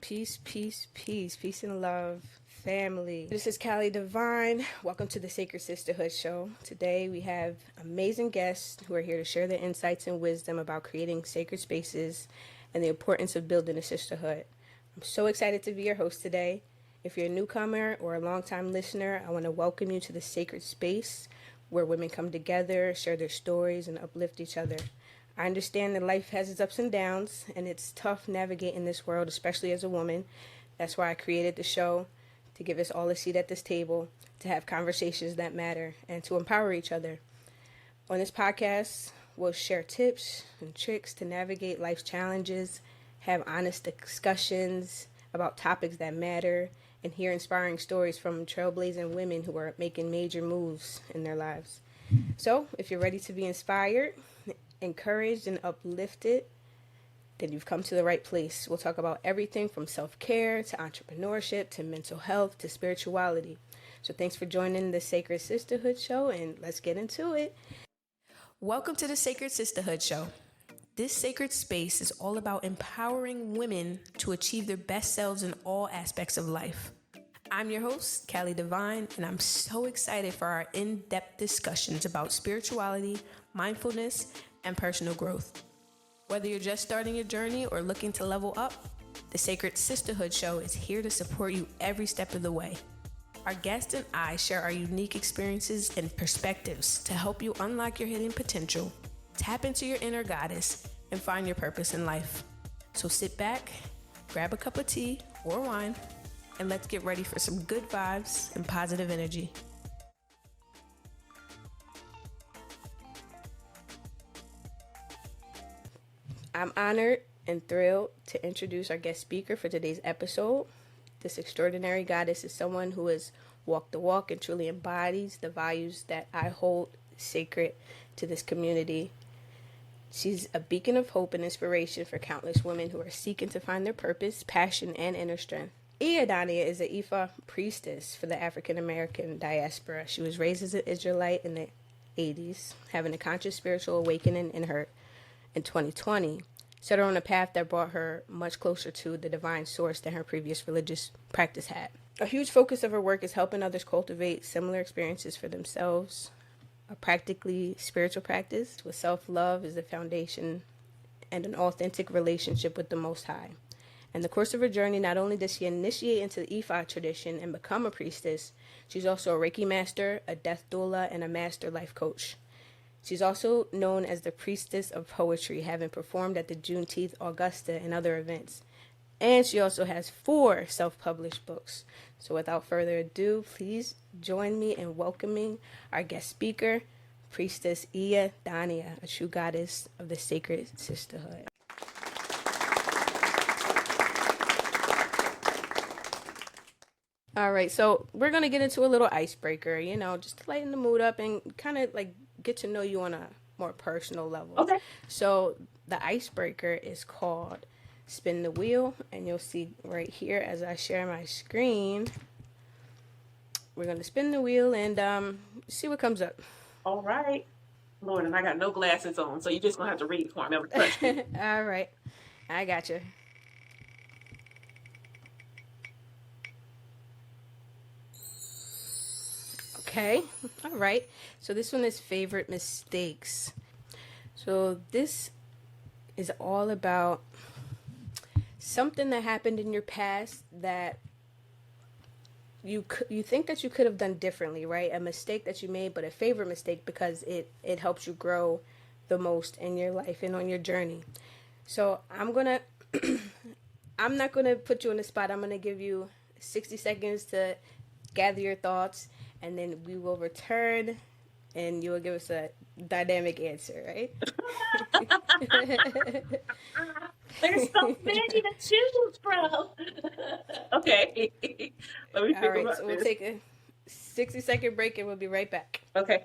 Peace, peace, peace, peace and love, family. This is Callie Divine. Welcome to the Sacred Sistahood show. Today we have amazing guests who are here to share their insights and wisdom about creating sacred spaces and the importance of building a sisterhood. I'm so excited to be your host today. If you're a newcomer or a longtime listener, I want to welcome you to the sacred space where women come together, share their stories, and uplift each other. I understand that life has its ups and downs, and it's tough navigating this world, especially as a woman. That's why I created the show, to give us all a seat at this table, to have conversations that matter, and to empower each other. On this podcast, we'll share tips and tricks to navigate life's challenges, have honest discussions about topics that matter, and hear inspiring stories from trailblazing women who are making major moves in their lives. So, if you're ready to be inspired, encouraged, and uplifted, then you've come to the right place. We'll talk about everything from self-care to entrepreneurship to mental health to spirituality. So thanks for joining the Sacred Sisterhood show, and let's get into it. Welcome to the Sacred Sisterhood show. This sacred space is all about empowering women to achieve their best selves in all aspects of life. I'm your host, Callie Divine, and I'm so excited for our in-depth discussions about spirituality, mindfulness, and personal growth. Whether you're just starting your journey or looking to level up, the Sacred Sisterhood show is here to support you every step of the way. Our guest and I share our unique experiences and perspectives to help you unlock your hidden potential, tap into your inner goddess, and find your purpose in life. So sit back, grab a cup of tea or wine, and let's get ready for some good vibes and positive energy. I'm honored and thrilled to introduce our guest speaker for today's episode. This extraordinary goddess is someone who has walked the walk and truly embodies the values that I hold sacred to this community. She's a beacon of hope and inspiration for countless women who are seeking to find their purpose, passion, and inner strength. Iya Daniyah is an Ifa priestess for the African American diaspora. She was raised as an Israelite in the 80s, having a conscious spiritual awakening in 2020, set her on a path that brought her much closer to the divine source than her previous religious practice had. A huge focus of her work is helping others cultivate similar experiences for themselves, a practically spiritual practice with self-love as the foundation and an authentic relationship with the Most High. In the course of her journey, not only does she initiate into the Ifa tradition and become a priestess, she's also a Reiki master, a death doula, and a master life coach. She's also known as the Priestess of Poetry, having performed at the Juneteenth Augusta and other events. And she also has 4 self-published books. So without further ado, please join me in welcoming our guest speaker, Priestess Iya Daniyah, a true goddess of the Sacred Sistahood. All right, so we're going to get into a little icebreaker, just to lighten the mood up and kind of like get to know you on a more personal level. Okay. So the icebreaker is called Spin the Wheel, and you'll see right here as I share my screen. We're going to spin the wheel and see what comes up. All right. Lord, and I got no glasses on, so you're just going to have to read for me. I'm going to touch me. All right. I got you. Okay, all right. So this one is favorite mistakes. So this is all about something that happened in your past that you think that you could have done differently, right? A mistake that you made, but a favorite mistake because it helps you grow the most in your life and on your journey. So I'm not gonna put you on the spot. I'm gonna give you 60 seconds to gather your thoughts, and then we will return, and you will give us a dynamic answer, right? There's so many to choose from. Okay. Let me think All right, about so this. we'll take a 60-second break, and we'll be right back. Okay.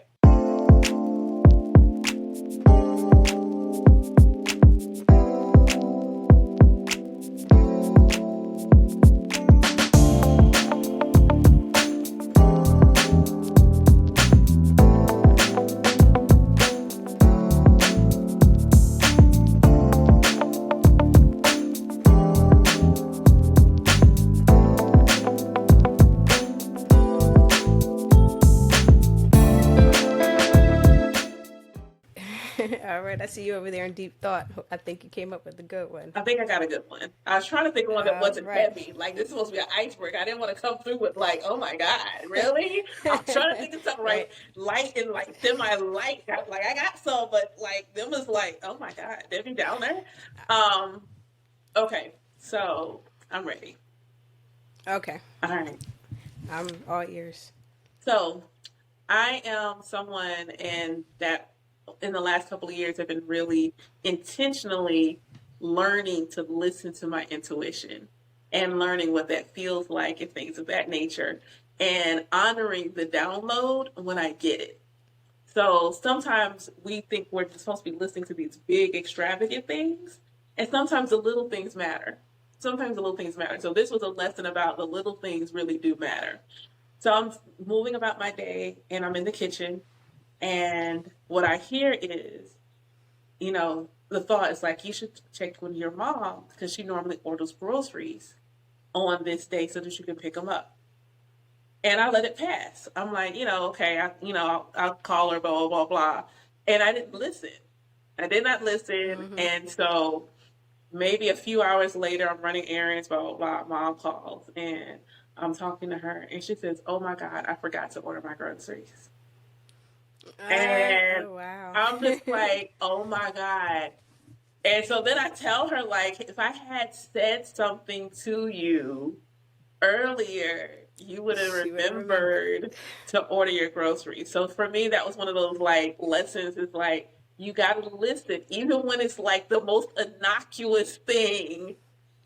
All right, I see you over there in deep thought. I think you came up with a good one. I think I got a good one. I was trying to think of one that All wasn't right. heavy. Like, this is supposed to be an iceberg. I didn't want to come through with like, oh my God, really? I'm trying to think of something Right. light and like semi-light. Like I got some, but like them was like, oh my God, Debbie Downer. Um, okay, so I'm ready. Okay. All right. I'm all ears. So I am someone and that in the last couple of years have been really intentionally learning to listen to my intuition and learning what that feels like and things of that nature and honoring the download when I get it. So sometimes we think we're supposed to be listening to these big extravagant things, and sometimes the little things matter. Sometimes the little things matter. So this was a lesson about the little things really do matter. So I'm moving about my day and I'm in the kitchen, and what I hear is, the thought is like, you should check with your mom because she normally orders groceries on this day so that you can pick them up. And I let it pass. I'm like, okay, I'll call her, blah, blah, blah, blah. And I didn't listen. I did not listen. And so maybe a few hours later, I'm running errands, blah, blah, blah. Mom calls and I'm talking to her and she says, oh my God, I forgot to order my groceries. And Oh, wow. I'm just like, oh my God. And so then I tell her, like, if I had said something to you earlier, you would have She would have remembered. remembered to order your groceries. So for me, that was one of those like lessons is like, you got to listen, even when it's like the most innocuous thing,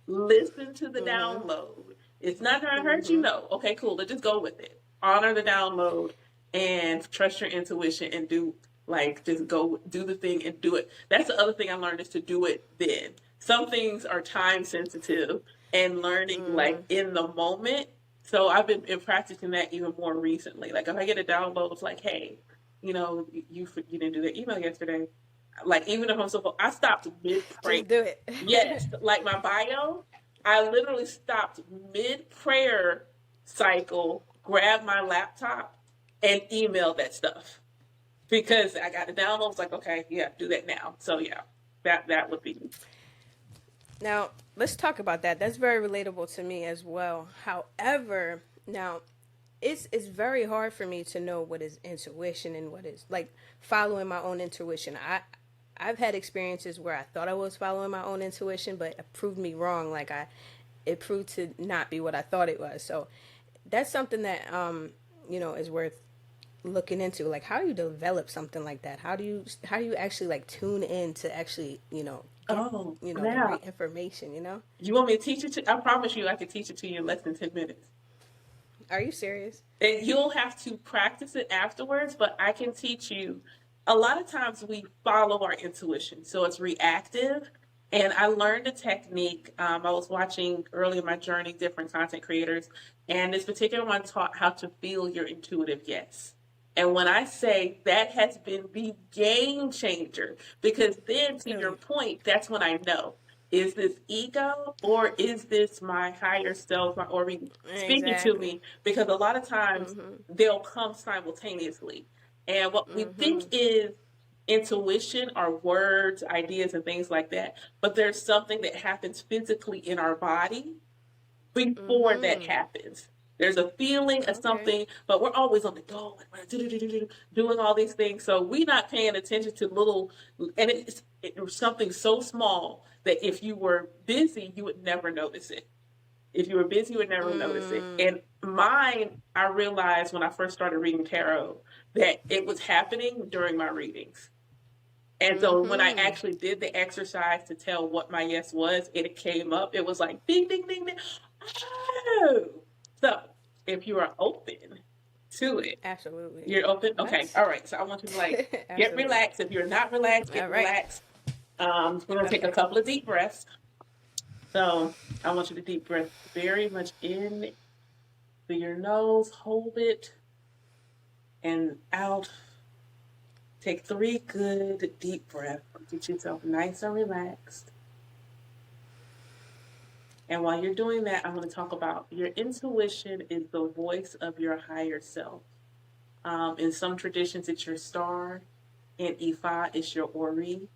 listen to the download. It's not going to hurt you. No. Okay, cool. Let's just go with it. Honor the download and trust your intuition and just go do the thing and do it. That's the other thing I learned is to do it then. Some things are time sensitive and learning like in the moment. So I've been practicing that even more recently. Like if I get a download, it's like, hey, you didn't do that email yesterday. Like even if I stopped mid-prayer. Just do it. Yes, like my bio, I literally stopped mid-prayer cycle, grabbed my laptop, and emailed that stuff because I got the downloads. Like, okay, yeah, do that now. So yeah, that would be. Now, let's talk about that. That's very relatable to me as well. However, now it's very hard for me to know what is intuition and what is like following my own intuition. I've had experiences where I thought I was following my own intuition, but it proved me wrong. Like it proved to not be what I thought it was. So that's something that is worth looking into. Like how do you develop something like that? How do you actually like tune in to actually get, the right information? You want me to teach it to? I promise you, I can teach it to you in less than 10 minutes. Are you serious? And you'll have to practice it afterwards, but I can teach you. A lot of times we follow our intuition, so it's reactive. And I learned a technique. I was watching early in my journey different content creators, and this particular one taught how to feel your intuitive yes. And when I say that has been the game changer, because then to your point, that's when I know. Is this ego or is this my higher self or speaking to me? Because a lot of times they'll come simultaneously. And what we think is intuition are words, ideas, and things like that. But there's something that happens physically in our body before that happens. There's a feeling of something, but we're always on the go, doing all these things. So we're not paying attention to little, and it was something so small that if you were busy, you would never notice it. If you were busy, you would never notice it. And mine, I realized when I first started reading tarot that it was happening during my readings. And so when I actually did the exercise to tell what my yes was, it came up. It was like, ding, ding, ding, ding. Oh. So if you are open to it. Absolutely. You're open? Okay. All right. So I want you to like get relaxed. If you're not relaxed, get relaxed. We're going to take a couple of deep breaths. So I want you to deep breath very much in through your nose, hold it, and out. Take 3 good deep breaths. Get yourself nice and relaxed. And while you're doing that, I'm going to talk about your intuition is the voice of your higher self. In some traditions, it's your star. In Ifa, it's your Ori.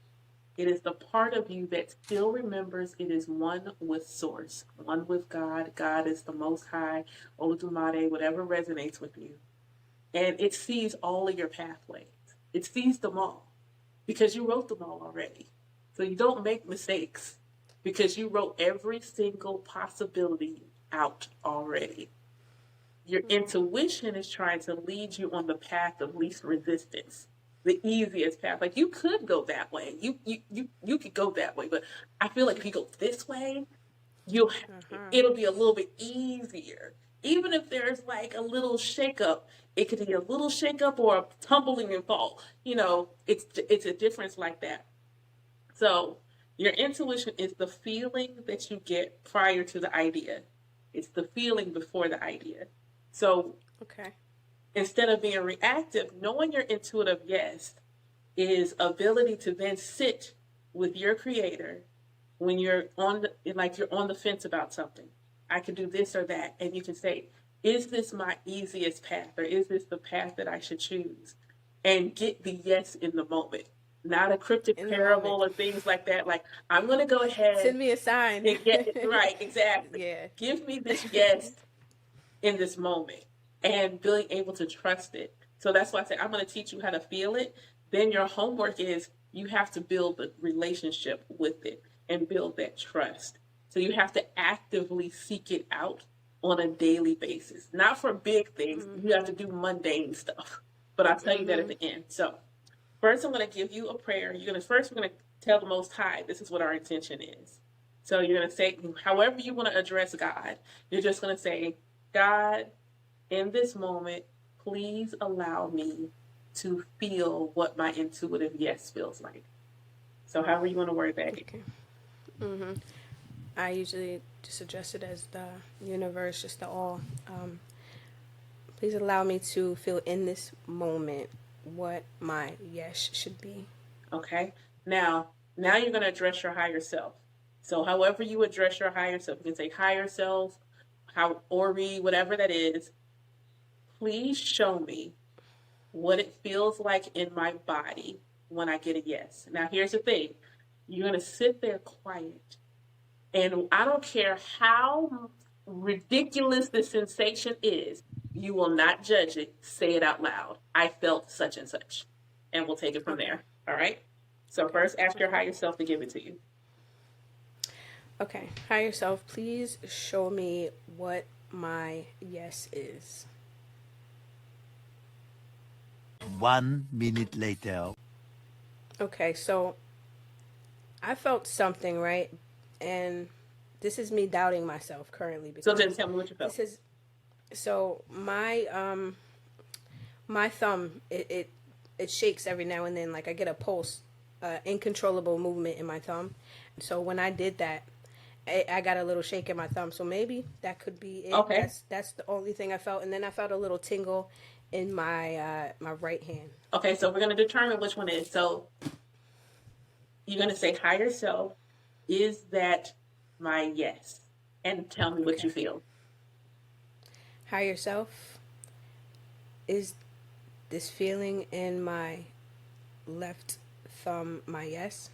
It is the part of you that still remembers it is one with Source, one with God. God is the Most High, Olodumare, whatever resonates with you. And it sees all of your pathways. It sees them all because you wrote them all already. So you don't make mistakes because you wrote every single possibility out already. Your intuition is trying to lead you on the path of least resistance, the easiest path. Like you could go that way. You could go that way, but I feel like if you go this way, you'll it'll be a little bit easier. Even if there's like a little shakeup, it could be a little shakeup or a tumbling and fall. You know, it's a difference like that. So your intuition is the feeling that you get prior to the idea. It's the feeling before the idea. So Okay. instead of being reactive, knowing your intuitive yes is ability to then sit with your creator when you're on you're on the fence about something. I could do this or that, and you can say, is this my easiest path, or is this the path that I should choose? And get the yes in the moment, not a cryptic In the parable moment. or things like that. Like, I'm going to go ahead Send me a sign. and get it right. Exactly. Yeah. Give me this yes in this moment and being able to trust it. So that's why I say I'm going to teach you how to feel it. Then your homework is you have to build the relationship with it and build that trust. So you have to actively seek it out on a daily basis. Not for big things. You have to do mundane stuff. But I'll tell you that at the end. So first I'm going to give you a prayer. We're going to tell the Most High this is what our intention is. So you're going to say, however you want to address God, you're just going to say, God, in this moment, please allow me to feel what my intuitive yes feels like. So however you want to word that. Okay. I usually just address it as the universe, just the all. Please allow me to feel in this moment what my yes should be. Okay. Now you're going to address your higher self. So however you address your higher self, you can say higher self, Ori, whatever that is. Please show me what it feels like in my body when I get a yes. Now, here's the thing. You're going to sit there quiet. And I don't care how ridiculous the sensation is, you will not judge it. Say it out loud. I felt such and such. And we'll take it from there. All right? So first, ask your higher self to give it to you. Okay. Higher self, please show me what my yes is. 1 minute later. Okay, so I felt something, right? And this is me doubting myself currently. Because So then tell me what you felt. So my my thumb it shakes every now and then. Like I get a pulse, uncontrollable movement in my thumb. So when I did that, I got a little shake in my thumb. So maybe that could be it. Okay. That's the only thing I felt. And then I felt a little tingle in my my right hand. Okay, so we're going to determine which one is. So you're going to say higher self, is that my yes? And tell me what you feel. Higher self, is this feeling in my left thumb my yes?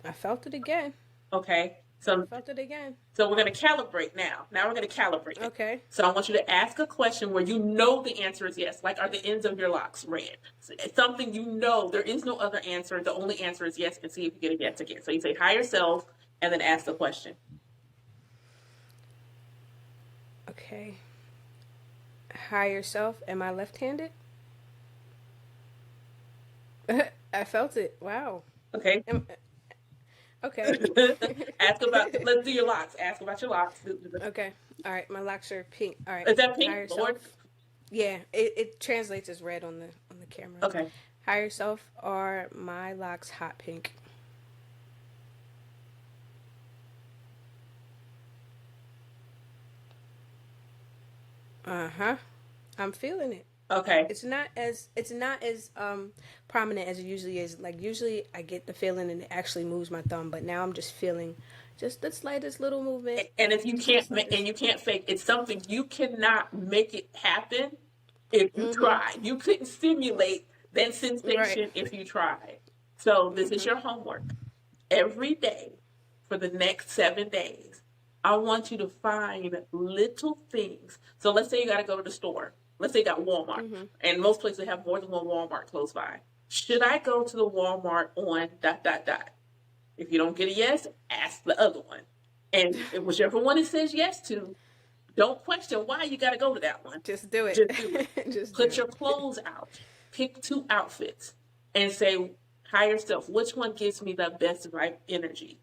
I felt it again. Okay. I felt it again. So we're going to calibrate now. Now we're going to calibrate it. Okay. So I want you to ask a question where you know the answer is yes. Like, are the ends of your locks red? It's something you know. There is no other answer. The only answer is yes, and see if you get a yes again. So you say higher self and then ask the question. Okay. Higher self, am I left-handed? I felt it. Wow. Okay. Okay. Let's do your locks. Ask about your locks. Okay. All right. My locks are pink. All right. Is that pink? Higher Lord? self. Yeah. It translates as red on the camera. Okay. Higher self, are my locks hot pink? I'm feeling it. Okay. It's not as prominent as it usually is. Like usually I get the feeling and it actually moves my thumb, but now I'm just feeling just the slightest little movement. And if you can't fake, it's something you cannot make it happen if you try. You couldn't simulate than Right. sensation if you try. So this is your homework. Every day for the next 7 days, I want you to find little things. So let's say you got to go to the store. Let's say you got Walmart, and most places have more than one Walmart close by. Should I go to the Walmart on ... If you don't get a yes, ask the other one. And whichever one it says yes to, don't question why you got to go to that one. Just do it. Just do it. Just do Put it. your clothes out. Pick 2 outfits and say, higher self, which one gives me the best vibe energy?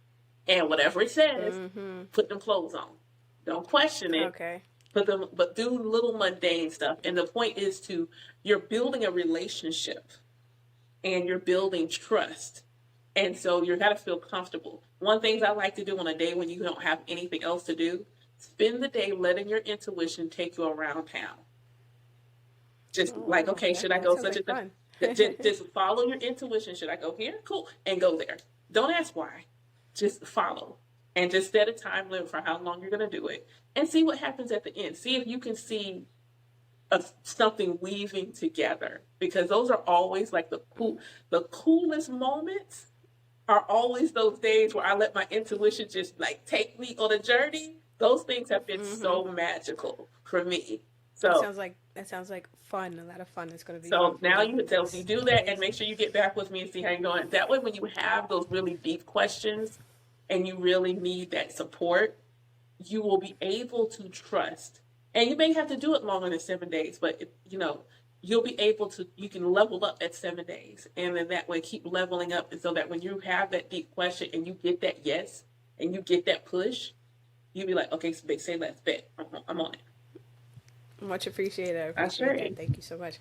And whatever it says, put them clothes on. Don't question it. Okay. But do little mundane stuff. And the point is you're building a relationship and you're building trust. And so you got to feel comfortable. One thing I like to do on a day when you don't have anything else to do, spend the day letting your intuition take you around town. Just like, okay, should I go such a thing? Just follow your intuition. Should I go here? Cool. And go there. Don't ask why. Just follow. And just set a time limit for how long you're going to do it. And see what happens at the end. See if you can see something weaving together. Because those are always like the coolest moments are always those days where I let my intuition just like take me on a journey. Those things have been so magical for me. So that sounds like fun. A lot of fun. It's going to be. So fun. now you do that and make sure you get back with me and see how you're going. That way, when you have those really deep questions and you really need that support, you will be able to trust. And you may have to do it longer than 7 days, but you'll be able to, you can level up at 7 days. And then that way keep leveling up. And so that when you have that deep question and you get that yes, and you get that push, you'll be like, okay, so say less, bet. I'm on it. Much appreciated. I appreciate that. Thank you so much.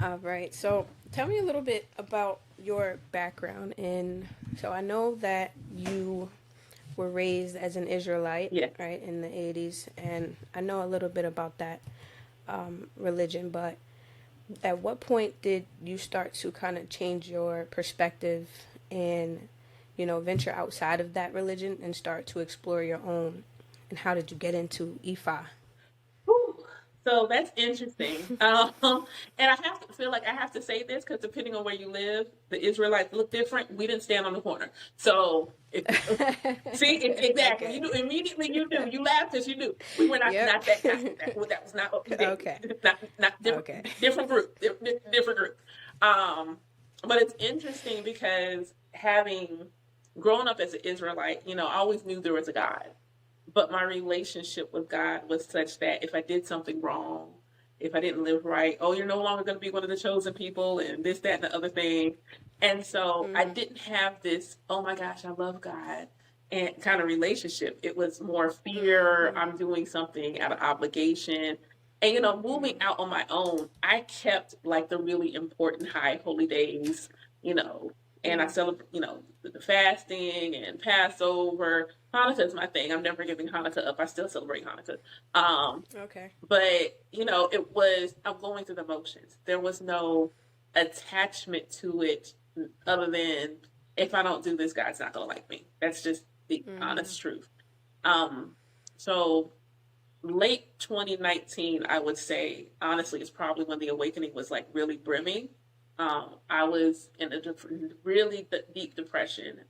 All right. So tell me a little bit about your background. So I know that you were raised as an Israelite, right, in the 80s. And I know a little bit about that religion, but at what point did you start to kind of change your perspective and, venture outside of that religion and start to explore your own? And how did you get into Ifa? So that's interesting. And I have to say this because depending on where you live, the Israelites look different. We didn't stand on the corner. So, exactly. Okay. You do immediately. You do. You laugh because you knew we were not that kind. That was not okay. Not different. Okay. Different group. Different group. But it's interesting because having grown up as an Israelite, I always knew there was a God. But my relationship with God was such that if I did something wrong, if I didn't live right, you're no longer going to be one of the chosen people and this, that, and the other thing. And so I didn't have this, oh my gosh, I love God and kind of relationship. It was more fear. I'm doing something out of obligation. And, moving out on my own, I kept like the really important high holy days, and I celebrate, the fasting and Passover. Hanukkah is my thing. I'm never giving Hanukkah up. I still celebrate Hanukkah. Okay. But, I'm going through the motions. There was no attachment to it other than if I don't do this, God's not going to like me. That's just the honest truth. So late 2019, I would say, honestly, is probably when the awakening was like really brimming. I was in a really deep depression.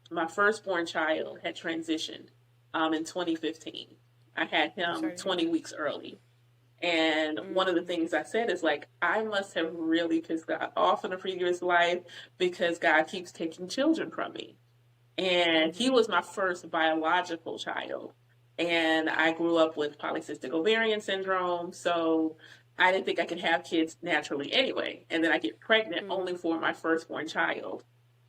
My firstborn child had transitioned in 2015. I had him 20 weeks early. And one of the things I said is like, I must have really pissed God off in a previous life because God keeps taking children from me. And he was my first biological child. And I grew up with polycystic ovarian syndrome. So I didn't think I could have kids naturally anyway. And then I get pregnant only for my firstborn child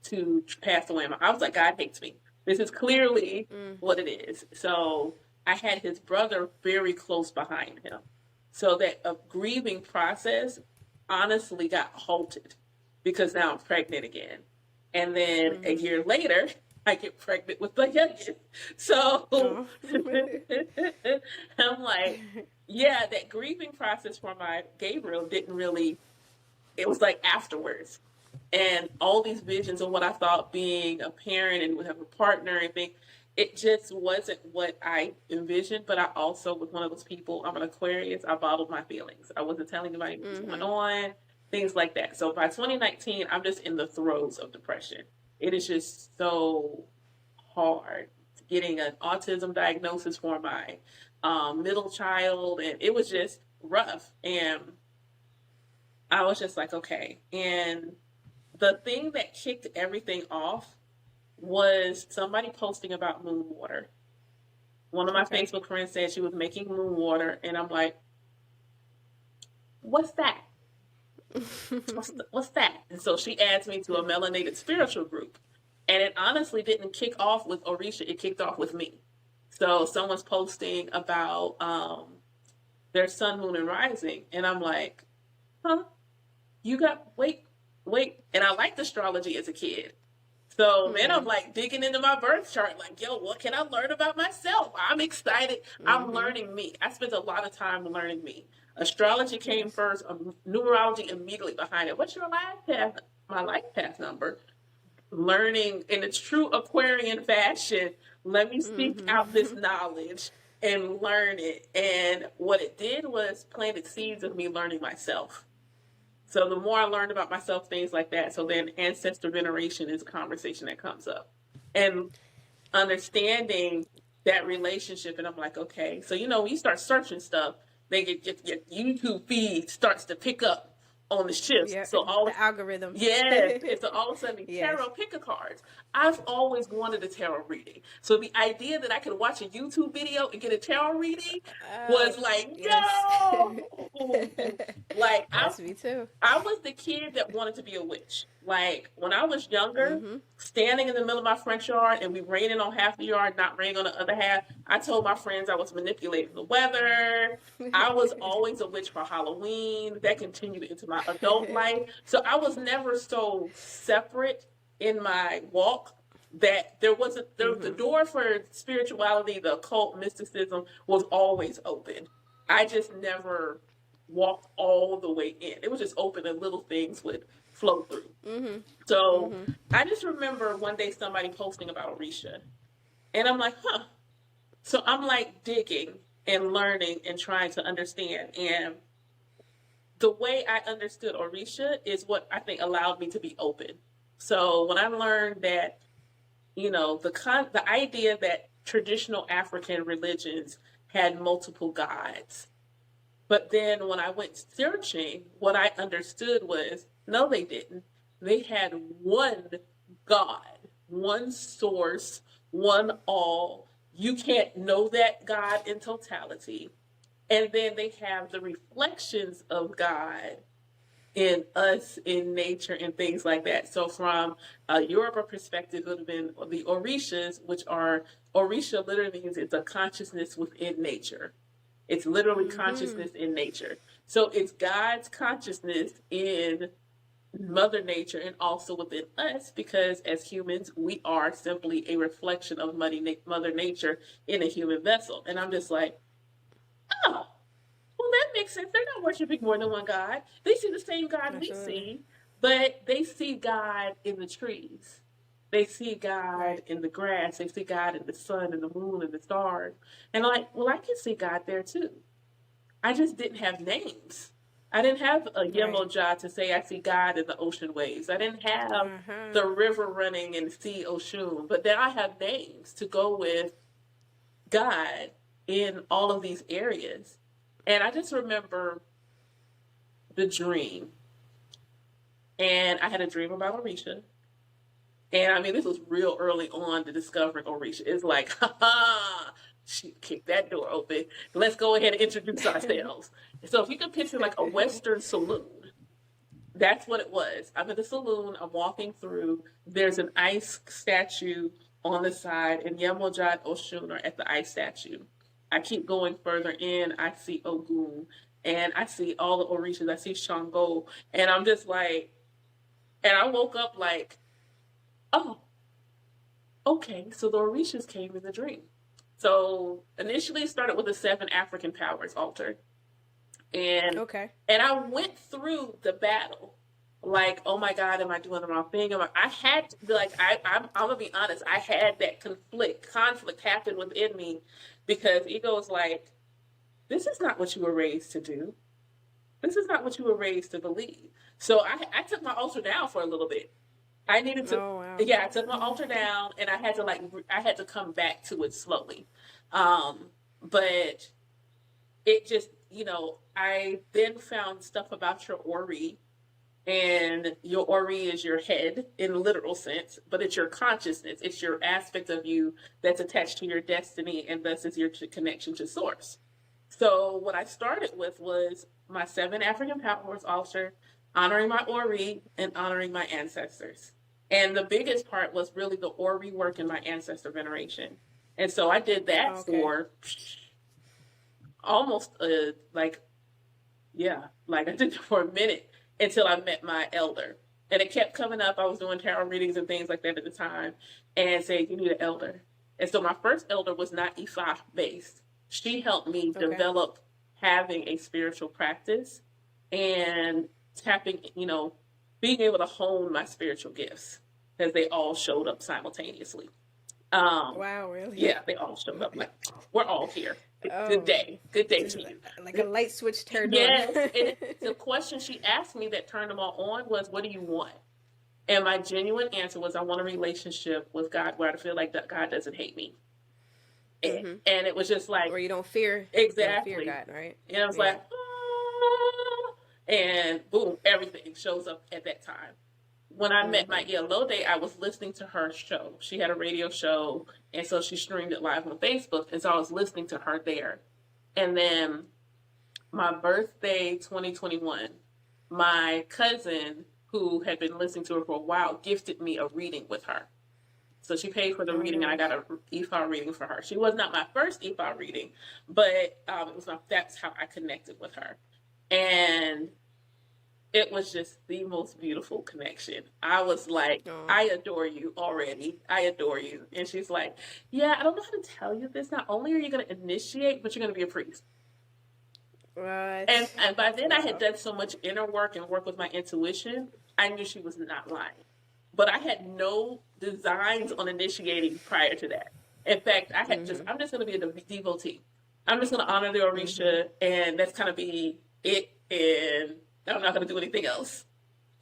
to pass away. I was like, God hates me. This is clearly what it is. So I had his brother very close behind him. So that grieving process honestly got halted because now I'm pregnant again. And then a year later, I get pregnant with the youngest. So I'm like, yeah, that grieving process for my Gabriel didn't really, it was like afterwards. And all these visions of what I thought being a parent and would have a partner and things, it just wasn't what I envisioned. But I also was one of those people, I'm an Aquarius, I bottled my feelings. I wasn't telling anybody what was going on. things like that. So by 2019, I'm just in the throes of depression. It is just so hard getting an autism diagnosis for my middle child, and it was just rough. And I was just like, okay. And the thing that kicked everything off was somebody posting about moon water. One of my Facebook friends said she was making moon water, and I'm like, what's that? What's that? And so she adds me to a melanated spiritual group. And it honestly didn't kick off with Orisha, it kicked off with me. So someone's posting about their sun, moon, and rising. And I'm like, huh? Wait. And I liked astrology as a kid. So then I'm like digging into my birth chart, like, yo, what can I learn about myself? I'm excited. I'm learning me. I spent a lot of time learning me. Astrology came first, numerology immediately behind it. What's your life path? My life path number. Learning in its true Aquarian fashion. Let me seek out this knowledge and learn it. And what it did was planted seeds of me learning myself. So the more I learned about myself, things like that. So then ancestor veneration is a conversation that comes up. And understanding that relationship. And I'm like, okay. So, when you start searching stuff, then your YouTube feed starts to pick up on the shifts. Yeah, so all the algorithm. Yes. So all of a sudden, tarot picker cards. I've always wanted a tarot reading. So the idea that I could watch a YouTube video and get a tarot reading was like, yo! Like, that's me too. I was the kid that wanted to be a witch. Like, when I was younger, standing in the middle of my front yard and we raining on half the yard, not raining on the other half, I told my friends I was manipulating the weather. I was always a witch for Halloween. That continued into my adult life. So I was never so separate in my walk that the door for spirituality, the occult, mysticism was always open. I just never walked all the way in. It was just open and little things would flow through. So I just remember one day somebody posting about Orisha. And I'm like, huh. So I'm like digging and learning and trying to understand. And the way I understood Orisha is what I think allowed me to be open. So when I learned that, the idea that traditional African religions had multiple gods. But then when I went searching, what I understood was, no, they didn't. They had one God, one source, one all. You can't know that God in totality. And then they have the reflections of God in us, in nature, and things like that. So from a Yoruba perspective, it would have been the Orishas, which are, Orisha literally means it's a consciousness within nature. It's literally consciousness in nature. So it's God's consciousness in Mother Nature and also within us, because as humans, we are simply a reflection of Mother Nature in a human vessel. And I'm just like, oh, well, that makes sense. They're not worshiping more than one God. They see the same God we see, but they see God in the trees. They see God in the grass. They see God in the sun and the moon and the stars. And I'm like, well, I can see God there too. I just didn't have names. I didn't have a Yemoja to say I see God in the ocean waves. I didn't have the river running and sea Oshun. But then I have names to go with God in all of these areas. And I just remember the dream. And I had a dream about Orisha. And I mean, this was real early on to discovering Orisha. It's like, she kicked that door open. Let's go ahead and introduce ourselves. So if you can picture like a Western saloon, that's what it was. I'm in the saloon. I'm walking through. There's an ice statue on the side, and Yemoja and Oshun are at the ice statue. I keep going further in. I see Ogun, and I see all the Orishas. I see Shango, and I'm just like, and I woke up like, oh, okay, so the Orishas came in the dream. So initially it started with the 7 African powers altar. And I went through the battle like, oh my God, am I doing the wrong thing? I'm gonna be honest, I had that conflict happen within me, because ego is like, this is not what you were raised to do. This is not what you were raised to believe. So I took my altar down for a little bit. I needed to, Oh, wow. yeah, I took my altar down and I had to I had to come back to it slowly. But it just, I then found stuff about your Ori, and your Ori is your head in a literal sense, but it's your consciousness. It's your aspect of you that's attached to your destiny, and thus is your connection to source. So what I started with was my 7 African powers altar, honoring my Ori and honoring my ancestors. And the biggest part was really the Ori work and my ancestor veneration. And so I did that Okay. for almost I did it for a minute until I met my elder. And it kept coming up. I was doing tarot readings and things like that at the time, and saying, you need an elder. And so my first elder was not Ifa based. She helped me Okay. develop having a spiritual practice and tapping, being able to hone my spiritual gifts, because they all showed up simultaneously. Wow, really? Yeah, they all showed up. Like, we're all here. Oh, Good day to you. like a light switch turned Yes, on. and the question she asked me that turned them all on was, "What do you want?" And my genuine answer was, "I want a relationship with God where I feel like that God doesn't hate me." And it was just like, Or you don't fear. exactly. You don't fear God, right? And I was like, "Ah," and boom, everything shows up at that time. When I met my Iya Lode, I was listening to her show. She had a radio show, and so she streamed it live on Facebook, and so I was listening to her there. And then my birthday, 2021, my cousin, who had been listening to her for a while, gifted me a reading with her. So she paid for the reading, and I got a Ifa reading for her. She was not my first Ifa reading, but that's how I connected with her. And it was just the most beautiful connection. I was like, I adore you already. I adore you. And she's like, yeah, I don't know how to tell you this. Not only are you going to initiate, but you're going to be a priest. Right. And by then I had done so much inner work and work with my intuition, I knew she was not lying. But I had no designs on initiating prior to that. In fact, I had I'm just going to be a devotee. I'm just going to honor the Orisha, and that's kind of be it. And I'm not going to do anything else.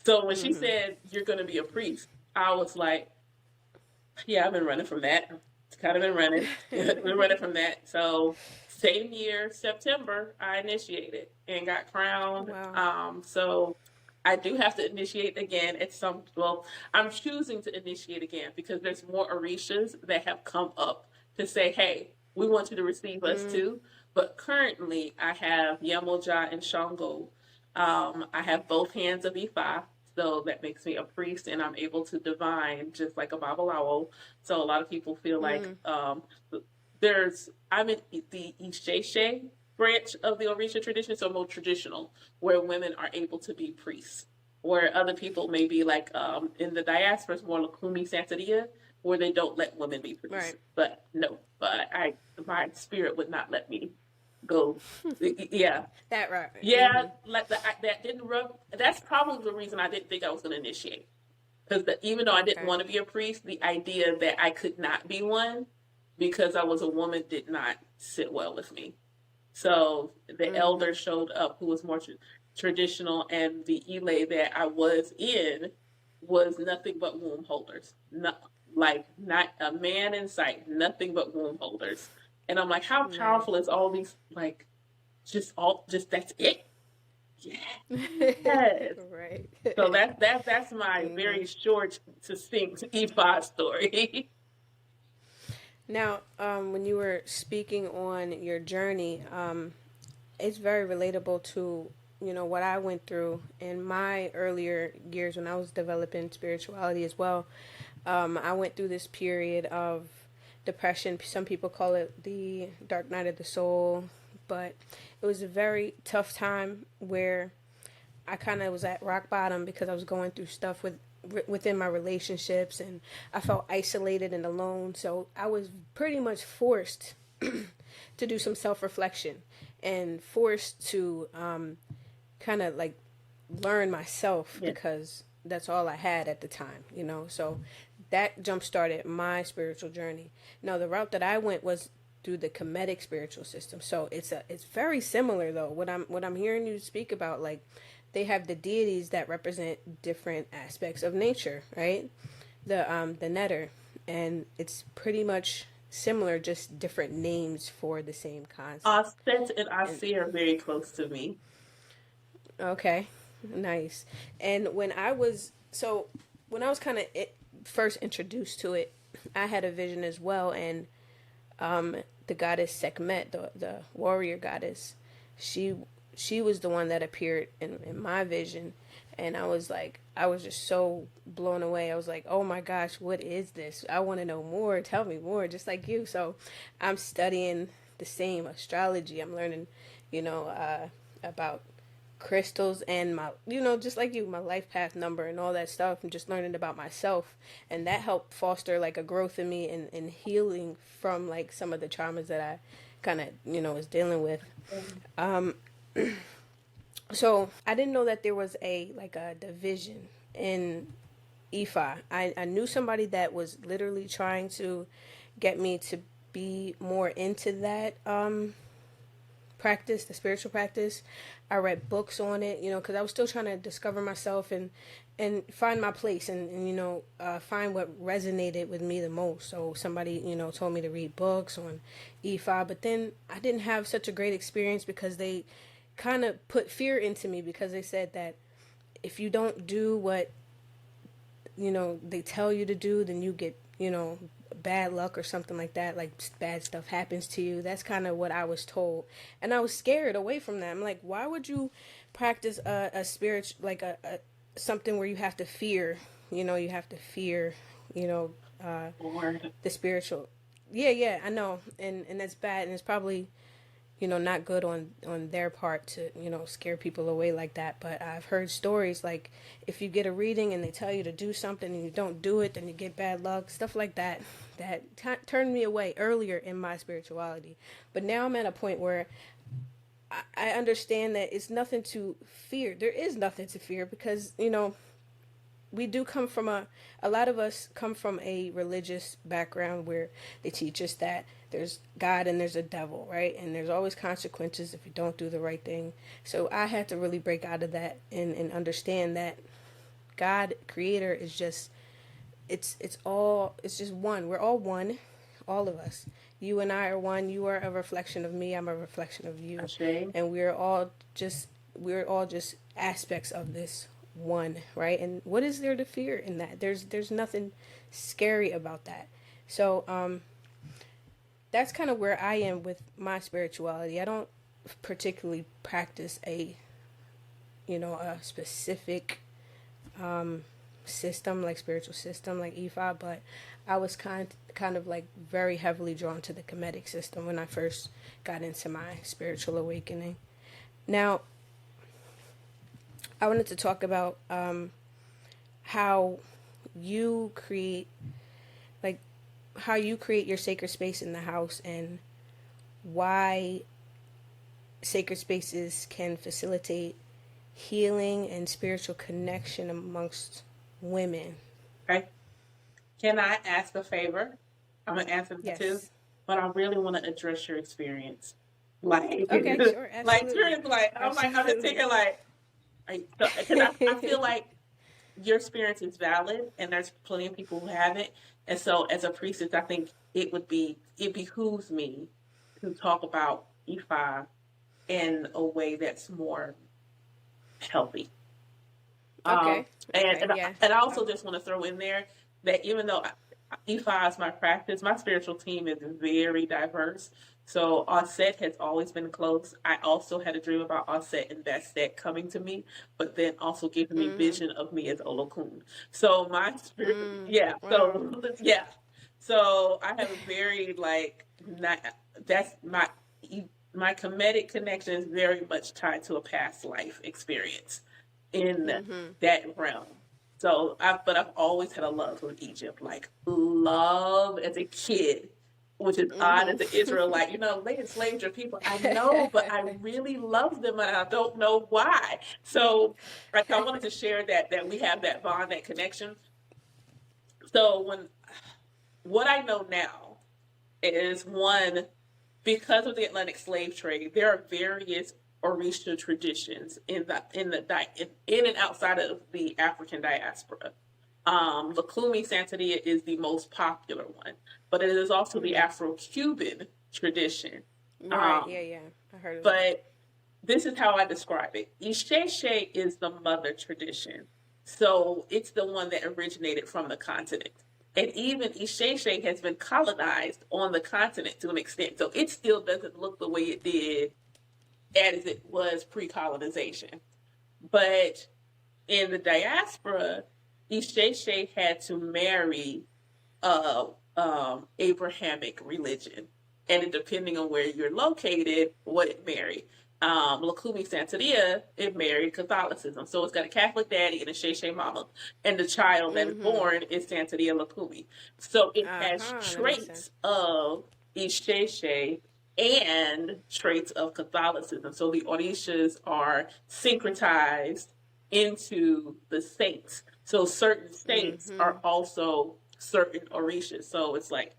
So when she said, you're going to be a priest, I was like, yeah, I've been running from that. It's kind of been running from that. So same year, September, I initiated and got crowned. Wow. So I do have to initiate again I'm choosing to initiate again because there's more Orishas that have come up to say, hey, we want you to receive us too. But currently I have Yemoja and Shango. I have both hands of Ifa, so that makes me a priest, and I'm able to divine just like a Babalawo. So a lot of people feel like I'm in the Isheshe branch of the Orisha tradition, so more traditional, where women are able to be priests. Where other people may be like in the diaspora, more Lakumi Santeria, where they don't let women be priests. Right. But no, my spirit would not let me go. Yeah. That right. Yeah, like that didn't rub. That's probably the reason I didn't think I was going to initiate. Because even though I didn't want to be a priest, the idea that I could not be one because I was a woman did not sit well with me. So the elder showed up who was more traditional, and the Ile that I was in was nothing but womb holders. Not a man in sight, nothing but womb holders. And I'm like, how powerful is all these, like, just that's it? Yeah. Yes. Right. So that's my very short, succinct Ifa story. Now, when you were speaking on your journey, it's very relatable to, what I went through in my earlier years when I was developing spirituality as well. I went through this period of depression. Some people call it the dark night of the soul, but it was a very tough time where I kind of was at rock bottom because I was going through stuff within my relationships, and I felt isolated and alone. So I was pretty much forced to do some self-reflection and forced to kind of like learn myself because that's all I had at the time, So that jump-started my spiritual journey. Now, the route that I went was through the Kemetic spiritual system. So it's very similar, though. What I'm hearing you speak about, like, they have the deities that represent different aspects of nature, right? The netter, and it's pretty much similar, just different names for the same concept. Offset and And Asi are very close to me. okay, nice. And when I was kind of first introduced to it, I had a vision as well, and the goddess Sekhmet, the warrior goddess, she she was the one that appeared in my vision, and I was just so blown away. I was like, oh my gosh, what is this? I want to know more. Tell me more, just like you. So I'm studying the same astrology. I'm learning, about crystals and my, just like you, my life path number and all that stuff, and just learning about myself. And that helped foster like a growth in me and healing from like some of the traumas that I kind of, was dealing with. So I didn't know that there was a division in Ifa. I knew somebody that was literally trying to get me to be more into that practice, the spiritual practice. I read books on it, because I was still trying to discover myself and find my place and find what resonated with me the most. So somebody, told me to read books on Ifa, but then I didn't have such a great experience because they kind of put fear into me, because they said that if you don't do what they tell you to do, then you get bad luck or something like that, like bad stuff happens to you. That's kind of what I was told, and I was scared away from that. I'm like, why would you practice a spirit, like a something where you have to fear, you have to fear, the spiritual. Yeah, I know, and that's bad, and it's probably not good on their part to scare people away like that. But I've heard stories like if you get a reading and they tell you to do something and you don't do it, then you get bad luck, stuff like that. That turned me away earlier in my spirituality. But now I'm at a point where I understand that it's nothing to fear. There is nothing to fear, because we do come from a lot of us come from a religious background where they teach us that there's God and there's a devil, right? And there's always consequences if you don't do the right thing. So I had to really break out of that and understand that God, creator, is just it's just one. We're all one, all of us. You and I are one. You are a reflection of me. I'm a reflection of you. Ashe. And we're all just aspects of this one, right? And what is there to fear in that? There's nothing scary about that. So that's kind of where I am with my spirituality. I don't particularly practice a specific system, like spiritual system like Ifa, but I was kind of like very heavily drawn to the Kemetic system when I first got into my spiritual awakening. Now I wanted to talk about how you create your sacred space in the house, and why sacred spaces can facilitate healing and spiritual connection amongst women. Okay. Can I ask a favor? I'm gonna answer this too, Yes. but I really want to address your experience. Like, Okay, sure, like absolutely. experience. Like, I'm just thinking like, because I feel like your experience is valid, and there's plenty of people who haven't. And so, as a priestess, I think it behooves me to talk about Ifa in a way that's more healthy. Okay. Yeah. And I also just want to throw in there that even though Ifa is my practice, my spiritual team is very diverse. So Osset has always been close. I also had a dream about Osset and Bastet coming to me, but then also giving me vision of me as Olokun. So my spirit, yeah. Wow. So yeah. So I have a very that's my Kemetic connection is very much tied to a past life experience in that realm. So I've always had a love for Egypt, like love as a kid, which is odd as an Israelite. They enslaved your people. I know, but I really love them, and I don't know why. So I wanted to share that we have that bond, that connection. So what I know now is, one, because of the Atlantic slave trade, there are various Orisha traditions in and outside of the African diaspora. Lukumi Santeria is the most popular one, but it is also the Afro-Cuban tradition. Right. Yeah. I heard of that. But this is how I describe it. Isheshe is the mother tradition. So it's the one that originated from the continent. And even Isheshe has been colonized on the continent to an extent. So it still doesn't look the way it did as it was pre-colonization. But in the diaspora, Isheshe had to marry Abrahamic religion. And depending on where you're located, what it married. Lukumi Santeria, it married Catholicism. So it's got a Catholic daddy and a Sheshe mama. And the child that is born is Santeria Lukumi. So it has traits of Isheshe and traits of Catholicism. So the Orishas are syncretized into the saints. So certain saints are also certain Orishas. So it's like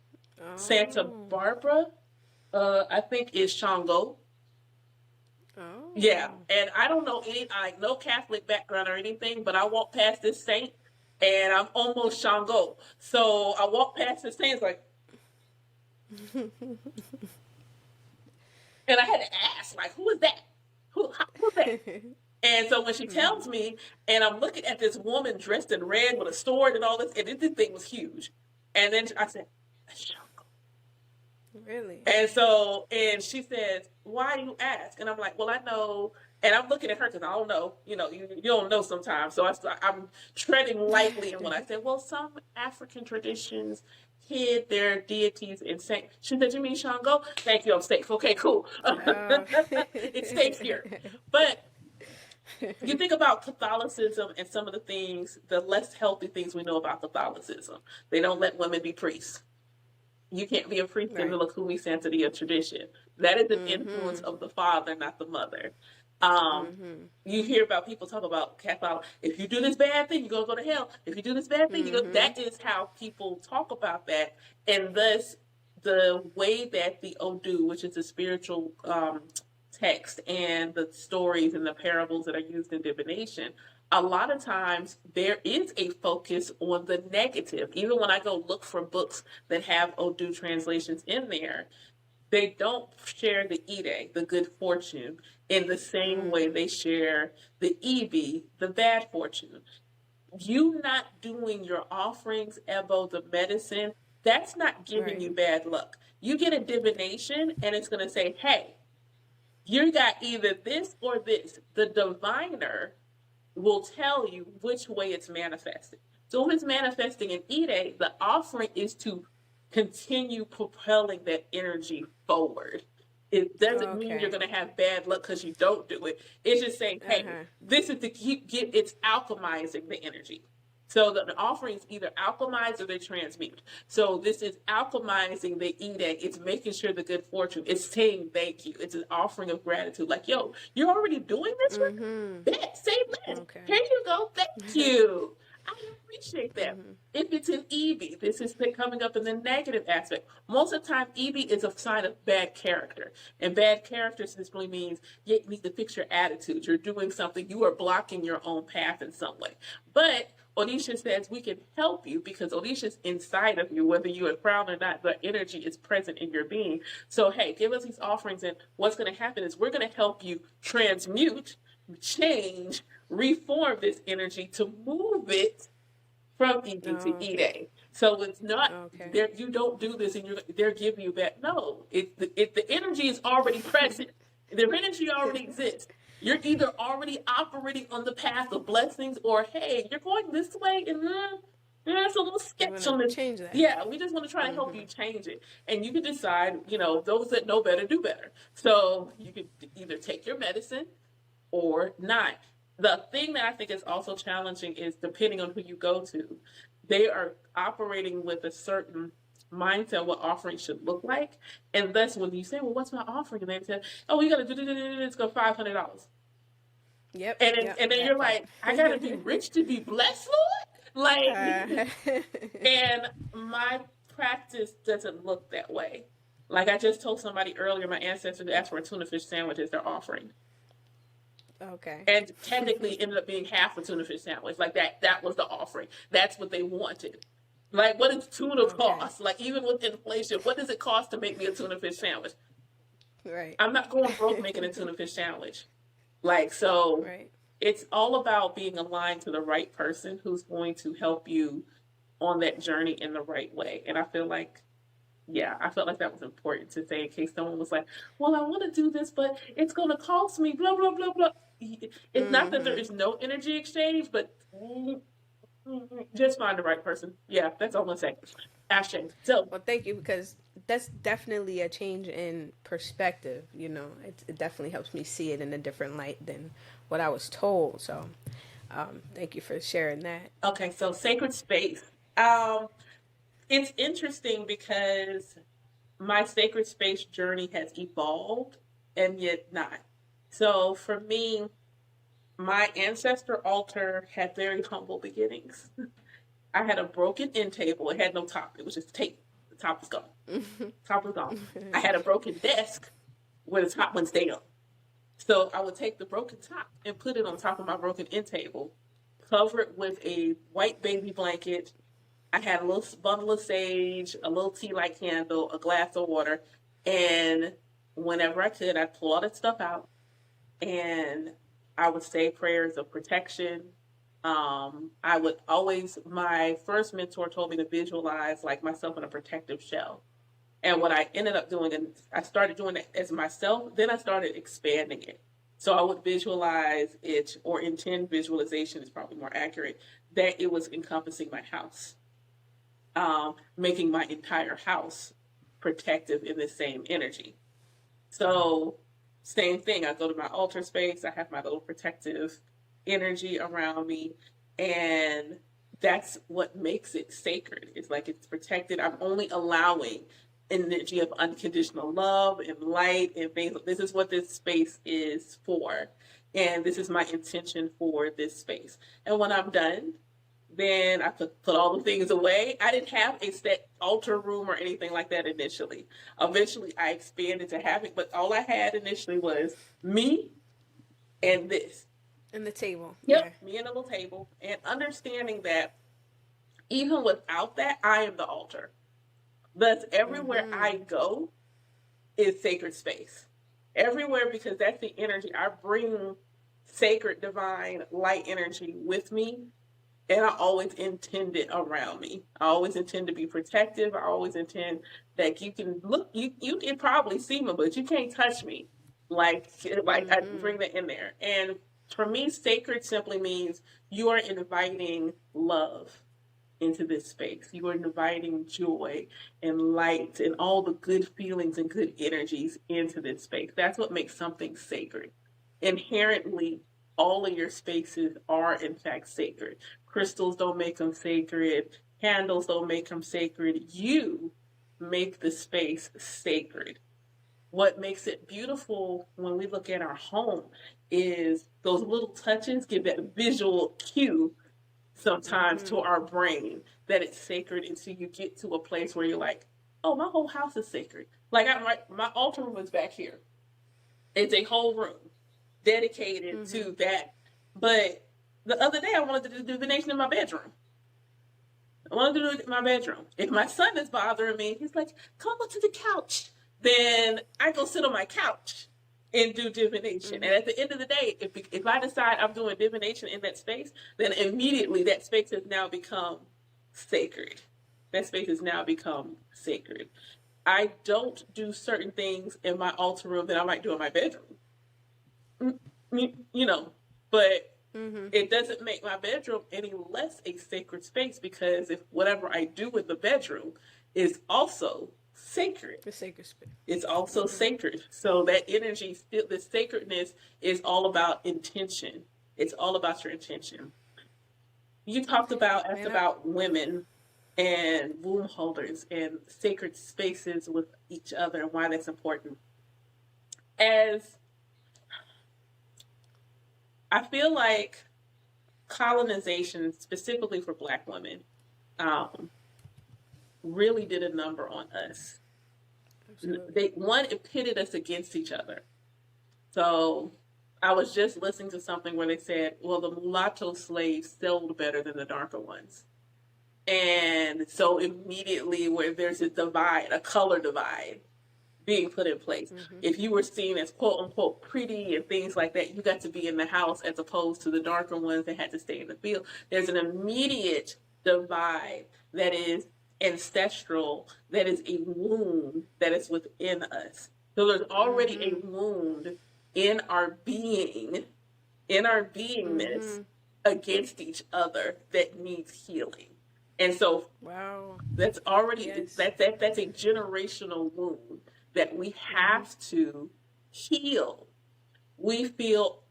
Santa Barbara, I think, is Shango. Oh. Yeah, and I don't know no Catholic background or anything, but I walk past this saint and I'm almost Shango. So I walk past this saint, it's like, and I had to ask, like, who is that? Who's that? And so when she tells me, and I'm looking at this woman dressed in red with a sword and all this, and this thing was huge. And then I said, that's Shango. Really? And so, and she says, why do you ask? And I'm like, well, I know. And I'm looking at her because I don't know. You don't know sometimes. So I'm treading lightly in what I said. Well, some African traditions hid their deities in saints. She said, you mean Shango? Thank you, I'm safe. Okay, cool. It's safe here. But you think about Catholicism and some of the things, the less healthy things we know about Catholicism. They don't let women be priests. You can't be a priest in the Lukumi Santeria tradition. That is an influence of the father, not the mother. You hear about people talk about Catholic. If you do this bad thing, you're going to go to hell. If you do this bad thing, that is how people talk about that. And thus, the way that the Odu, which is a spiritual text, and the stories and the parables that are used in divination, a lot of times there is a focus on the negative. Even when I go look for books that have Odu translations in there, they don't share the Ide, the good fortune, in the same way they share the Ibi, the bad fortune. You not doing your offerings, Ebo, the medicine, that's not giving you bad luck. You get a divination and it's going to say, hey, you got either this or this. The diviner will tell you which way it's manifesting. So if it's manifesting in Ide, the offering is to continue propelling that energy forward. It doesn't mean you're going to have bad luck because you don't do it. It's just saying, hey, this is to it's alchemizing the energy. So the offerings either alchemize or they transmute. So this is alchemizing the Ide. It's making sure the good fortune. It's saying thank you. It's an offering of gratitude. Like, yo, you're already doing this work? Say less. Here you go. Thank you. I appreciate that. If it's an Ebi, this is coming up in the negative aspect. Most of the time, Ebi is a sign of bad character. And bad character simply means you need to fix your attitude. You're doing something. You are blocking your own path in some way. But Orisha says we can help you because Orisha is inside of you, whether you are crowned or not, the energy is present in your being. So, hey, give us these offerings, and what's going to happen is we're going to help you transmute, change, reform this energy to move it from Ed to Ide. So it's not there. You don't do this, and they're giving you back. No, the energy is already present. The energy already exists. You're either already operating on the path of blessings, or hey, you're going this way, and there's a little sketch on this. Change that. Yeah, we just want to try to help you change it, and you can decide. Those that know better do better. So you can either take your medicine or not. The thing that I think is also challenging is depending on who you go to, they are operating with a certain mindset what offering should look like. And thus when you say, well, what's my offering? And they say, oh, you got to do it's go $500. Yep. And then you're like, I got to be rich to be blessed, Lord? And my practice doesn't look that way. Like I just told somebody earlier, my ancestors asked for a tuna fish sandwich as their offering. Okay. And technically ended up being half a tuna fish sandwich. Like that was the offering. That's what they wanted. Like, what does tuna Okay. cost? Like, even with inflation, what does it cost to make me a tuna fish sandwich? Right. I'm not going broke making a tuna fish sandwich. Like, so Right. it's all about being aligned to the right person who's going to help you on that journey in the right way. And I feel like, yeah, I felt like that was important to say in case someone was like, well, I want to do this, but it's going to cost me, blah, blah, blah, blah. It's not that there is no energy exchange, but just find the right person. Yeah, that's all I'm going to say. Ashe. So, Well, thank you, because that's definitely a change in perspective. You know, it definitely helps me see it in a different light than what I was told. So, thank you for sharing that. okay, so sacred space. Um, it's interesting because my sacred space journey has evolved and yet not. So for me, my ancestor altar had very humble beginnings. I had a broken end table. It had no top. It was just tape. The top was gone. Top was gone. I had a broken desk where the top went down. So I would take the broken top and put it on top of my broken end table, cover it with a white baby blanket. I had a little bundle of sage, a little tea light candle, a glass of water, and whenever I could, I'd pull all that stuff out and I would say prayers of protection. I would always, my first mentor told me to visualize like myself in a protective shell. And what I ended up doing, and I started doing it as myself, then I started expanding it. So I would visualize it, or intend visualization is probably more accurate, that it was encompassing my house, making my entire house protective in the same energy. So, same thing. I go to my altar space, I have my little protective energy around me, and that's what makes it sacred. It's like it's protected. I'm only allowing energy of unconditional love and light and things. This is what this space is for. And this is my intention for this space. And when I'm done, then I put all the things away. I didn't have a set altar room or anything like that initially. Eventually, I expanded to having, but all I had initially was me and this. And the table. Yep, Yeah. me and a little table. And understanding that even without that, I am the altar. Thus, everywhere I go is sacred space. Everywhere, because that's the energy. I bring sacred, divine, light energy with me. And I always intend it around me. I always intend to be protective. I always intend that you can look, you can probably see me, but you can't touch me. Like I bring that in there. And for me, sacred simply means you are inviting love into this space. You are inviting joy and light and all the good feelings and good energies into this space. That's what makes something sacred. Inherently, all of your spaces are in fact sacred. Crystals don't make them sacred. Candles don't make them sacred. You make the space sacred. What makes it beautiful when we look at our home is those little touches give that visual cue sometimes to our brain that it's sacred until you get to a place where you're like, oh, my whole house is sacred. Like my altar room is back here. It's a whole room dedicated to that. But the other day I wanted to do divination in my bedroom. I wanted to do it in my bedroom. If my son is bothering me, he's like, come up to the couch. Then I go sit on my couch and do divination. And at the end of the day, if I decide I'm doing divination in that space, then immediately that space has now become sacred. That space has now become sacred. I don't do certain things in my altar room that I might do in my bedroom. You know, but it doesn't make my bedroom any less a sacred space, because if whatever I do in the bedroom is also sacred, The sacred space. it's also sacred. So that energy, the sacredness is all about intention. It's all about your intention. You asked about women and womb holders and sacred spaces with each other and why that's important. As I feel like colonization, specifically for Black women, really did a number on us. Absolutely. It pitted us against each other. So I was just listening to something where they said, well, the mulatto slaves sold better than the darker ones. And so immediately where there's a divide, a color divide being put in place. If you were seen as quote unquote pretty and things like that, you got to be in the house as opposed to the darker ones that had to stay in the field. There's an immediate divide that is ancestral, that is a wound that is within us. So there's already a wound in our being, in our beingness against each other that needs healing. And so Wow. that's already Yes. that's a generational wound that we have to heal. We feel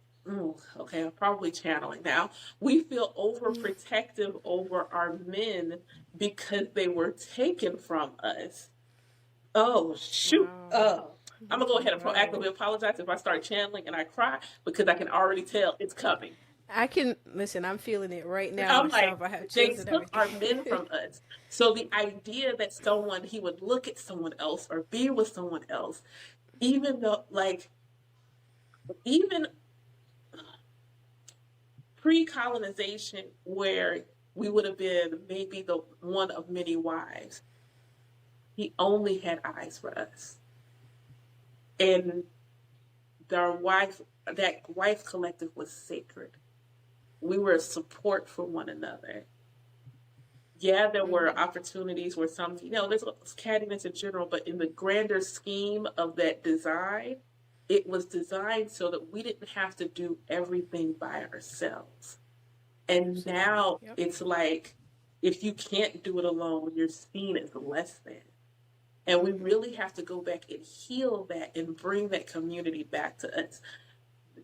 okay, I'm probably channeling now. We feel overprotective over our men because they were taken from us. Oh shoot. Wow. I'm gonna go ahead and Wow. proactively apologize if I start channeling and I cry because I can already tell it's coming. I can listen. I'm feeling it right now I'm myself. like, I have they chills and took our everything. men from us. So the idea that someone, he would look at someone else or be with someone else, even though, like, even pre-colonization, where we would have been maybe the one of many wives, he only had eyes for us. And that wife collective was sacred. We were a support for one another. Yeah, there were opportunities where some, there's cattiness in general, but in the grander scheme of that design, it was designed so that we didn't have to do everything by ourselves. And now it's like, if you can't do it alone, you're seen as less than. And we really have to go back and heal that and bring that community back to us.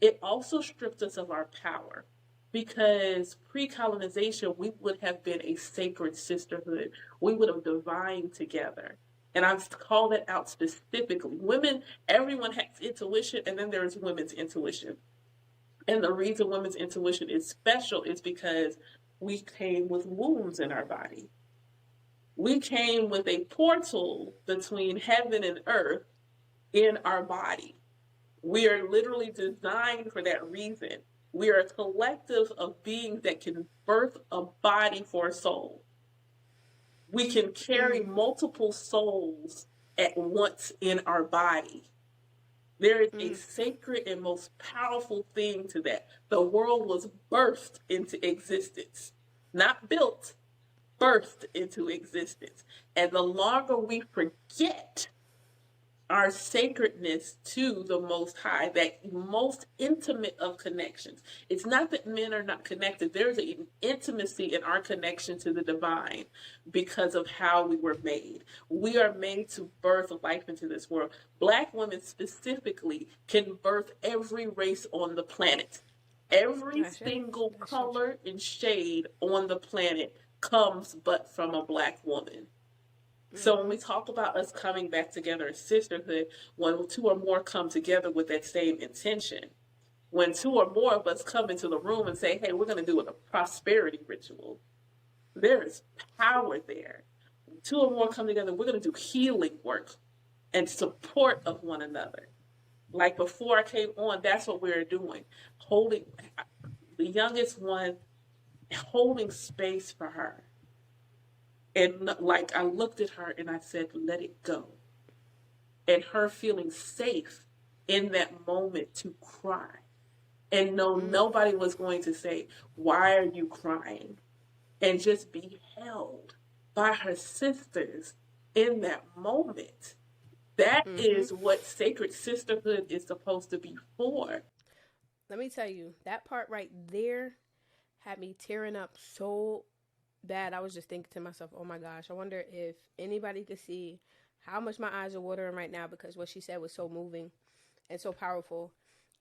It also stripped us of our power. Because pre-colonization, we would have been a sacred sisterhood. We would have divined together. And I've called that out specifically. Women, everyone has intuition, and then there's women's intuition. And the reason women's intuition is special is because we came with wounds in our body. We came with a portal between heaven and earth in our body. We are literally designed for that reason. We are a collective of beings that can birth a body for a soul. We can carry multiple souls at once in our body. There is a sacred and most powerful thing to that. The world was birthed into existence, not built, birthed into existence. And the longer we forget our sacredness to the Most High, that most intimate of connections. It's not that men are not connected. There's an intimacy in our connection to the divine because of how we were made. We are made to birth life into this world. Black women specifically can birth every race on the planet. Every single color and shade on the planet comes but from a Black woman. So when we talk about us coming back together as sisterhood, when two or more come together with that same intention, when two or more of us come into the room and say, hey, we're going to do a prosperity ritual, there is power there. When two or more come together, we're going to do healing work and support of one another. Like before I came on, that's what we're doing. Holding the youngest one, holding space for her. And like I looked at her and I said, let it go. And her feeling safe in that moment to cry. And nobody was going to say, why are you crying? And just be held by her sisters in that moment. That is what sacred sisterhood is supposed to be for. Let me tell you, that part right there had me tearing up so bad. I was just thinking to myself, oh my gosh, I wonder if anybody could see how much my eyes are watering right now, because what she said was so moving and so powerful.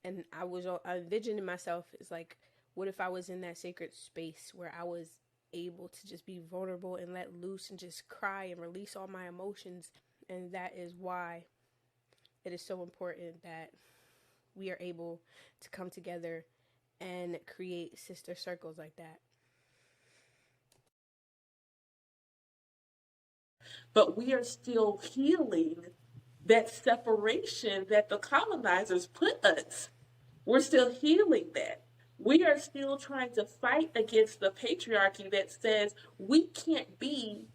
And I envisioning myself as like, what if I was in that sacred space where I was able to just be vulnerable and let loose and just cry and release all my emotions. And that is why it is so important that we are able to come together and create sister circles like that. But we are still healing that separation that the colonizers put us. We're still healing that. We are still trying to fight against the patriarchy that says we can't be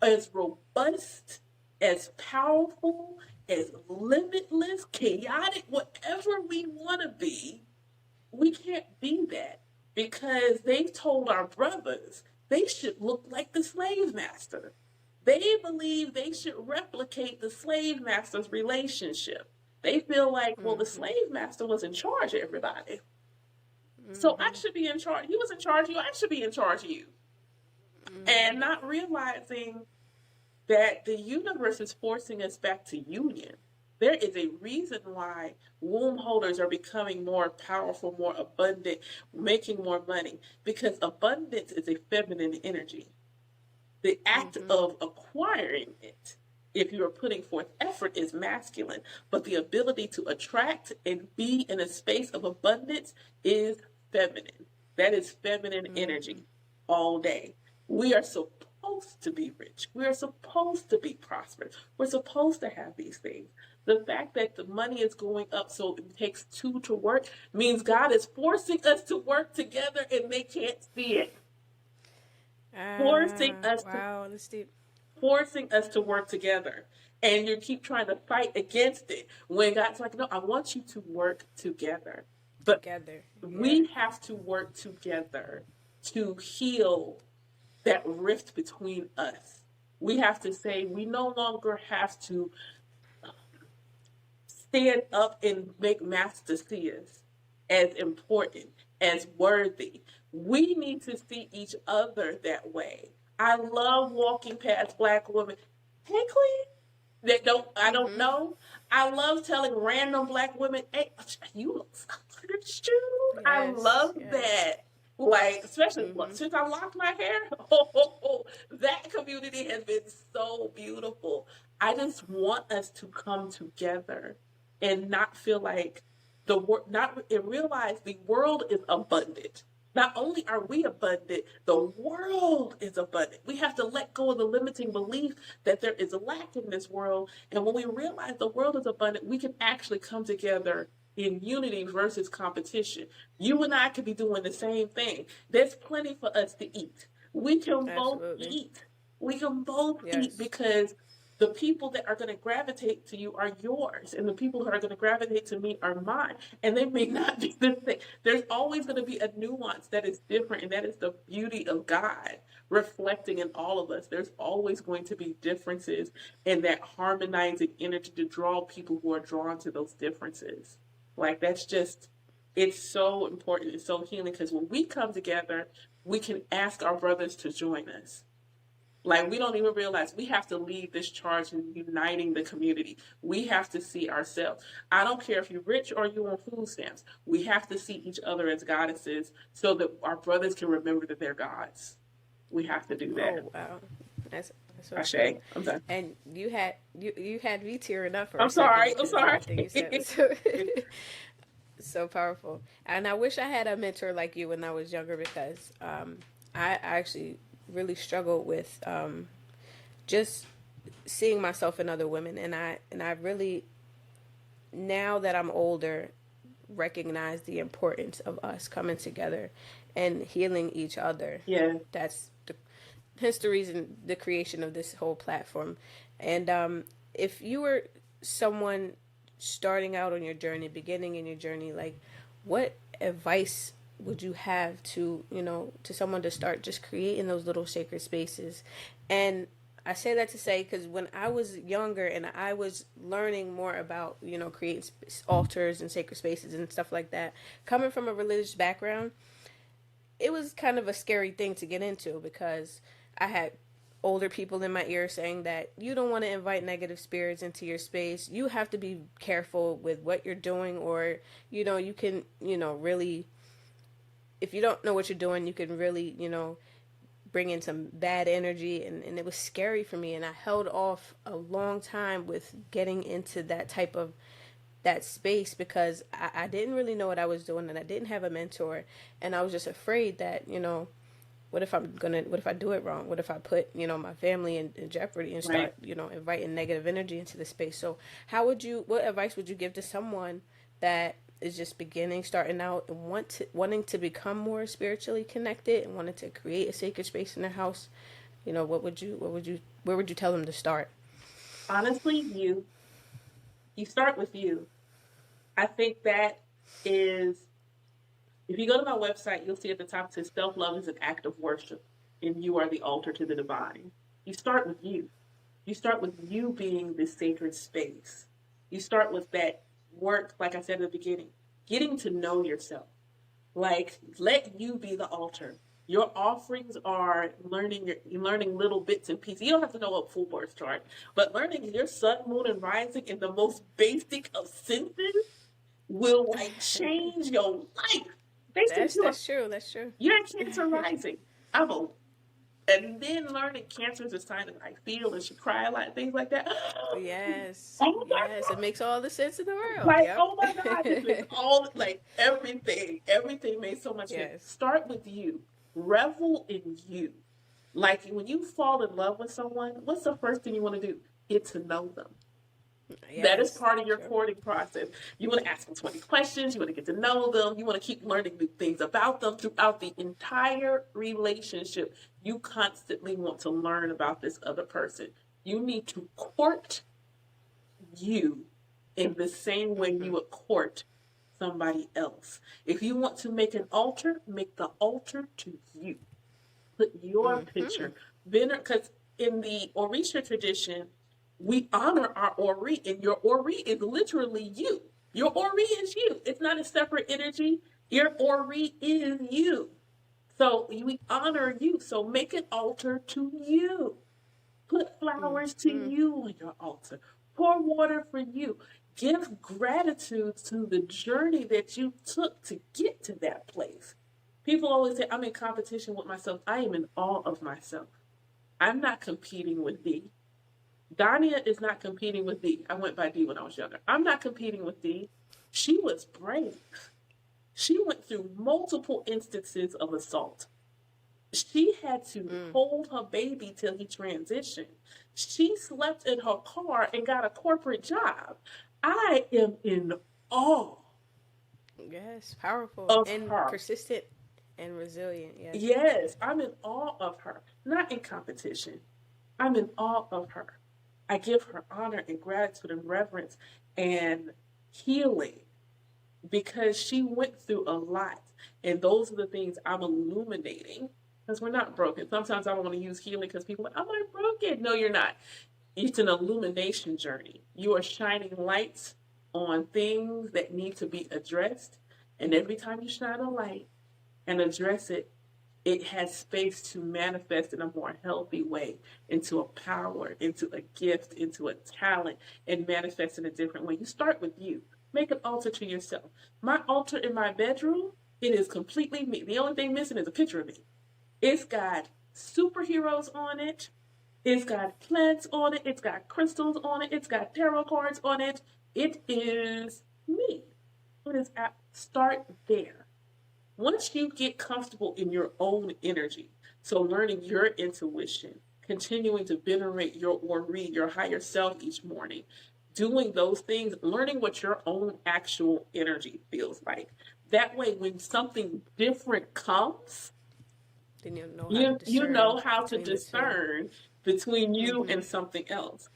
as robust, as powerful, as limitless, chaotic, whatever we want to be. We can't be that because they've told our brothers they should look like the slave master. They believe they should replicate the slave master's relationship. They feel like, well, the Mm-hmm. slave master was in charge of everybody. So I Mm-hmm. should be in charge. He was in charge of you. I should be in charge of you. And not realizing that the universe is forcing us back to union. There is a reason why womb holders are becoming more powerful, more abundant, making more money, because abundance is a feminine energy. The act Mm-hmm. of acquiring it, if you are putting forth effort, is masculine, but the ability to attract and be in a space of abundance is feminine. That is feminine Mm-hmm. energy all day. We are supposed to be rich. We are supposed to be prosperous. We're supposed to have these things. The fact that the money is going up so it takes two to work means God is forcing us to work together and they can't see it. Forcing us to Wow, that's deep. forcing us to work together. And you keep trying to fight against it when God's like, no, I want you to work together. But Together. Yeah. we have to work together to heal that rift between us. We have to say we no longer have to stand up and make master see us as important, as worthy. We need to see each other that way. I love walking past Black women. Hey, Queen, that I don't Mm-hmm. know. I love telling random Black women, "Hey, you look so good." I Yes. love Yes. that. Like, especially Mm-hmm. since I locked my hair, that community has been so beautiful. I just want us to come together and not feel like the world, not and realize the world is abundant. Not only are we abundant, the world is abundant. We have to let go of the limiting belief that there is a lack in this world. And when we realize the world is abundant, we can actually come together in unity versus competition. You and I could be doing the same thing. There's plenty for us to eat. We can both Absolutely. eat. We can both eat Yes. because the people that are going to gravitate to you are yours, and the people who are going to gravitate to me are mine. And they may not be the same. There's always going to be a nuance that is different, and that is the beauty of God reflecting in all of us. There's always going to be differences in that harmonizing energy to draw people who are drawn to those differences. Like, that's just, it's so important. It's so healing because when we come together, we can ask our brothers to join us. Like, we don't even realize we have to lead this charge in uniting the community. We have to see ourselves. I don't care if you're rich or you're on food stamps. We have to see each other as goddesses so that our brothers can remember that they're gods. We have to do that. Oh wow. That's so Ashe. true. I'm done. And you had me tearing up for a I'm second sorry. I'm because sorry. everything you said was so so powerful. And I wish I had a mentor like you when I was younger because I actually really struggled with just seeing myself in other women, and I really, now that I'm older, recognize the importance of us coming together and healing each other. Yeah. That's the hence the reason the creation of this whole platform. And if you were someone starting out on your journey, beginning in your journey, like what advice would you have to, to someone to start just creating those little sacred spaces? And I say that to say because when I was younger and I was learning more about, creating altars and sacred spaces and stuff like that, coming from a religious background, it was kind of a scary thing to get into because I had older people in my ear saying that you don't want to invite negative spirits into your space. You have to be careful with what you're doing, or, you can, really, if you don't know what you're doing, you can really, bring in some bad energy. And it was scary for me. And I held off a long time with getting into that type of that space because I didn't really know what I was doing and I didn't have a mentor. And I was just afraid that, what if what if I do it wrong? What if I put, my family in jeopardy and Right. start, inviting negative energy into the space? So what advice would you give to someone that is just beginning, starting out, and wanting to become more spiritually connected and wanting to create a sacred space in their house, where would you tell them to start? Honestly, you start with you. I think that is, if you go to my website, you'll see at the top it says self love is an act of worship, and you are the altar to the divine. You start with you. You start with you being this sacred space. You start with that work, like I said at the beginning, getting to know yourself. Like, let you be the altar. Your offerings are learning little bits and pieces. You don't have to know a full birth chart, but learning your sun, moon, and rising in the most basic of senses will like change your life. Basically, That's true. That's true. you're a Cancer rising. I'm a and then learning Cancer is a sign that I feel and should cry a lot, things like that. Yes. Oh my Yes. It God. makes all the sense in the world. Like, Yep. oh my God, this is all like everything. Everything made so much sense. Yes. Start with you. Revel in you. Like when you fall in love with someone, what's the first thing you want to do? Get to know them. That is Yes. part of your True. courting process. You want to ask them 20 questions. You want to get to know them. You want to keep learning new things about them throughout the entire relationship. You constantly want to learn about this other person. You need to court you in the same way you would court somebody else. If you want to make an altar, make the altar to you. Put your picture. Because in the Orisha tradition, we honor our Ori, and your Ori is literally you. Your Ori is you. It's not a separate energy. Your Ori is you. So we honor you. So make an altar to you. Put flowers to you on your altar. Pour water for you. Give gratitude to the journey that you took to get to that place. People always say, I'm in competition with myself. I am in awe of myself. I'm not competing with thee. Daniyah is not competing with thee. I went by D when I was younger. I'm not competing with thee. She was brave. She went through multiple instances of assault. She had to hold her baby till he transitioned. She slept in her car and got a corporate job. I am in awe Yes. Powerful of and her. persistent and resilient. Yes. Yes, I'm in awe of her, not in competition. I'm in awe of her. I give her honor and gratitude and reverence and healing because she went through a lot. And those are the things I'm illuminating because we're not broken. Sometimes I don't want to use healing because people are like, am I broken? No, you're not. It's an illumination journey. You are shining lights on things that need to be addressed. And every time you shine a light and address it, it has space to manifest in a more healthy way into a power, into a gift, into a talent, and manifest in a different way. You start with you. Make an altar to yourself. My altar in my bedroom, it is completely me. The only thing missing is a picture of me. It's got superheroes on it. It's got plants on it. It's got crystals on it. It's got tarot cards on it. It is me. It is start there. Once you get comfortable in your own energy, so learning your intuition, continuing to venerate your Ori, your higher self each morning, doing those things, learning what your own actual energy feels like. That way, when something different comes, Then you'll know how to you know discern how to between the two. discern between you and something else.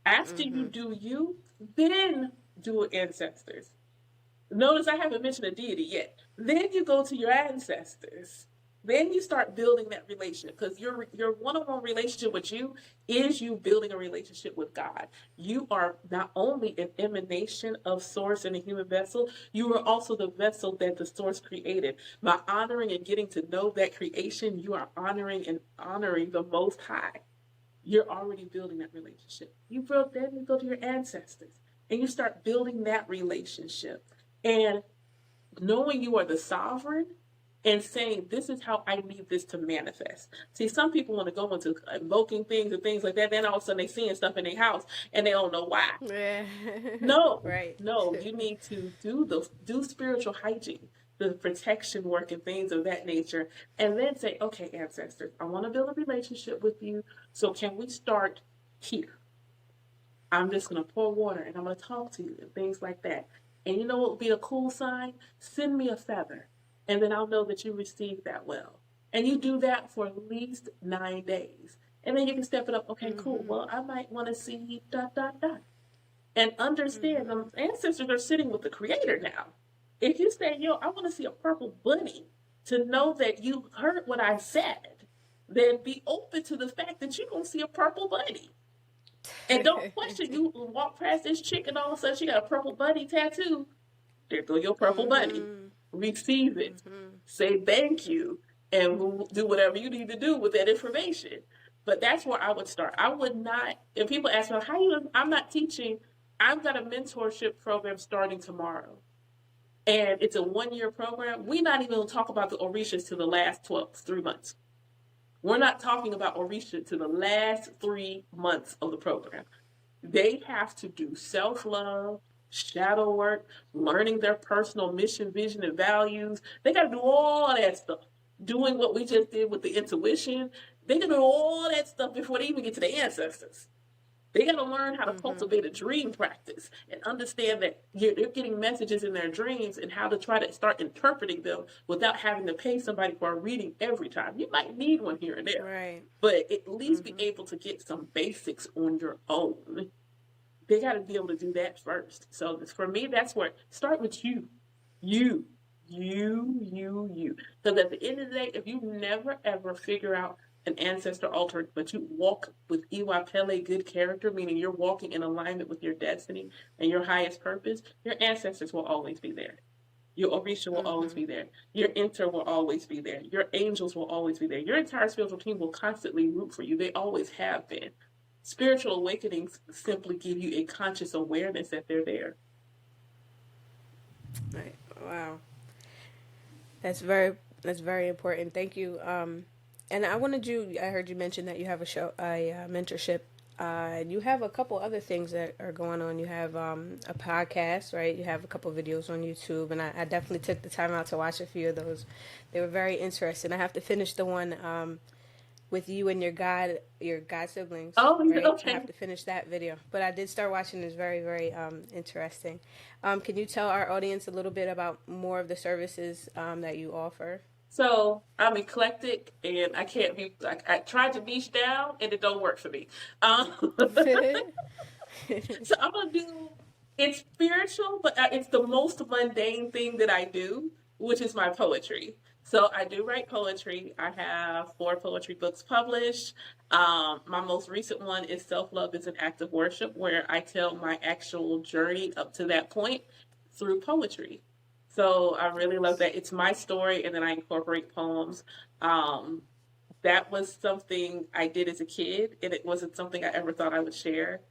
After you do you, then do ancestors. Notice I haven't mentioned a deity yet. Then you go to your ancestors. Then you start building that relationship because your one-on-one relationship with you is you building a relationship with God. You are not only an emanation of source in a human vessel, you are also the vessel that the source created. By honoring and getting to know that creation, you are honoring the Most High. You're already building that relationship. You go to your ancestors and you start building that relationship. And knowing you are the sovereign and saying, this is how I need this to manifest. See, some people want to go into invoking things and things like that. Then all of a sudden they seeing stuff in their house and they don't know why. Yeah. No, Right. no, you need to do spiritual hygiene, the protection work and things of that nature. And then say, okay, ancestors, I want to build a relationship with you. So can we start here? I'm just going to pour water and I'm going to talk to you and things like that. And you know what would be a cool sign? Send me a feather, and then I'll know that you received that well. And you do that for at least 9 days. And then you can step it up. Okay, cool. Well, I might want to see ... And understand the ancestors are sitting with the creator now. If you say, yo, I want to see a purple bunny to know that you heard what I said, then be open to the fact that you're going to see a purple bunny. And don't question, you walk past this chick and all of a sudden she got a purple bunny tattoo. There go your purple bunny. Receive it. Say thank you. And do whatever you need to do with that information. But that's where I would start. I would not, if people ask me, I'm not teaching, I've got a mentorship program starting tomorrow. And it's a 1-year program. We're not even going to talk about the Orishas to the last 3 months. We're not talking about Orisha to the last 3 months of the program. They have to do self-love, shadow work, learning their personal mission, vision, and values. They got to do all that stuff. Doing what we just did with the intuition. They got to do all that stuff before they even get to the ancestors. They got to learn how to cultivate a dream practice and understand that they're getting messages in their dreams and how to try to start interpreting them without having to pay somebody for a reading every time. You might need one here and there, Right. but at least be able to get some basics on your own. They got to be able to do that first. So for me, that's where start with you. Because at the end of the day, if you never ever figure out an ancestor altar, but you walk with Iwa Pele, good character, meaning you're walking in alignment with your destiny and your highest purpose, your ancestors will always be there. Your Orisha will always be there. Your Inter will always be there. Your angels will always be there. Your entire spiritual team will constantly root for you. They always have been. Spiritual awakenings simply give you a conscious awareness that they're there. Right. Wow. That's very important. Thank you. And I heard you mention that you have a mentorship. You have a couple other things that are going on. You have a podcast, right? You have a couple videos on YouTube, and I definitely took the time out to watch a few of those. They were very interesting. I have to finish the one with you and your god siblings. Oh, right? okay. I have to finish that video, but I did start watching. It's very, very interesting. Can you tell our audience a little bit about more of the services that you offer? So I'm eclectic, and I can't be. I tried to niche down, and it don't work for me. So I'm gonna do. It's spiritual, but it's the most mundane thing that I do, which is my poetry. So I do write poetry. I have 4 poetry books published. My most recent one is Self-Love is an Act of Worship, where I tell my actual journey up to that point through poetry. So I really love that. It's my story, and then I incorporate poems. That was something I did as a kid, and it wasn't something I ever thought I would share,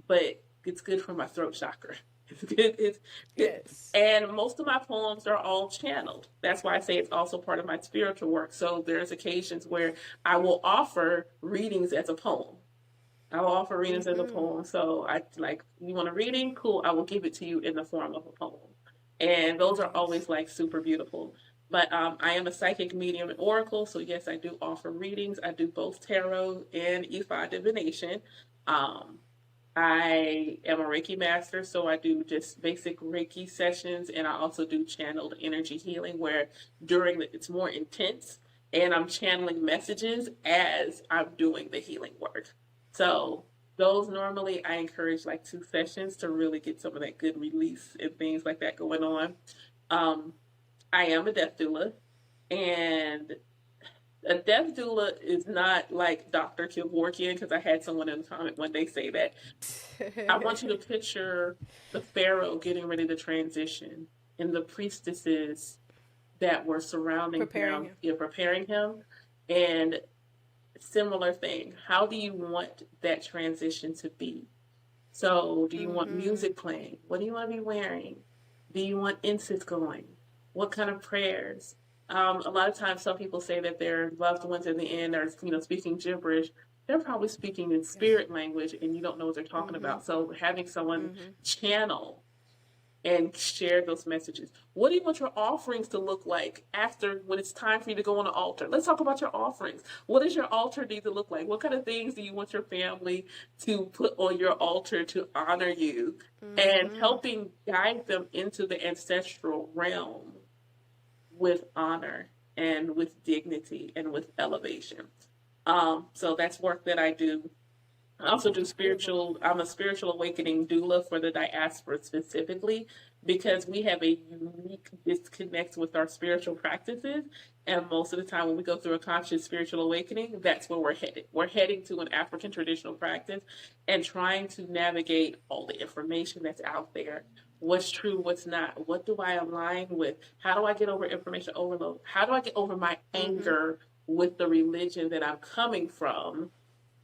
but it's good for my throat chakra. It's good. Yes. And most of my poems are all channeled. That's why I say it's also part of my spiritual work. So there's occasions where I will offer readings as a poem. I will offer readings as a poem. So I you want a reading? Cool. I will give it to you in the form of a poem. And those are always super beautiful. But I am a psychic medium and oracle. So yes, I do offer readings. I do both tarot and Ifa divination. I am a Reiki master, so I do just basic Reiki sessions, and I also do channeled energy healing where it's more intense, and I'm channeling messages as I'm doing the healing work. So those normally I encourage 2 sessions to really get some of that good release and things like that going on. I am a death doula, and a death doula is not like Dr. Kevorkian, because I had someone in the comment one day say that. I want you to picture the pharaoh getting ready to transition and the priestesses that were surrounding him. Preparing him. And similar thing. How do you want that transition to be? So do you want music playing? What do you want to be wearing? Do you want incense going? What kind of prayers? A lot of times some people say that their loved ones in the end are, speaking gibberish. They're probably speaking in spirit language and you don't know what they're talking about. So having someone channel and share those messages. What do you want your offerings to look like after, when it's time for you to go on the altar? Let's talk about your offerings. What does your altar need to look like? What kind of things do you want your family to put on your altar to honor you? And helping guide them into the ancestral realm with honor and with dignity and with elevation. So that's work that I do. I also do I'm a spiritual awakening doula for the diaspora specifically, because we have a unique disconnect with our spiritual practices. And most of the time when we go through a conscious spiritual awakening, that's where we're headed. We're heading to an African traditional practice and trying to navigate all the information that's out there. What's true, what's not? What do I align with? How do I get over information overload? How do I get over my anger with the religion that I'm coming from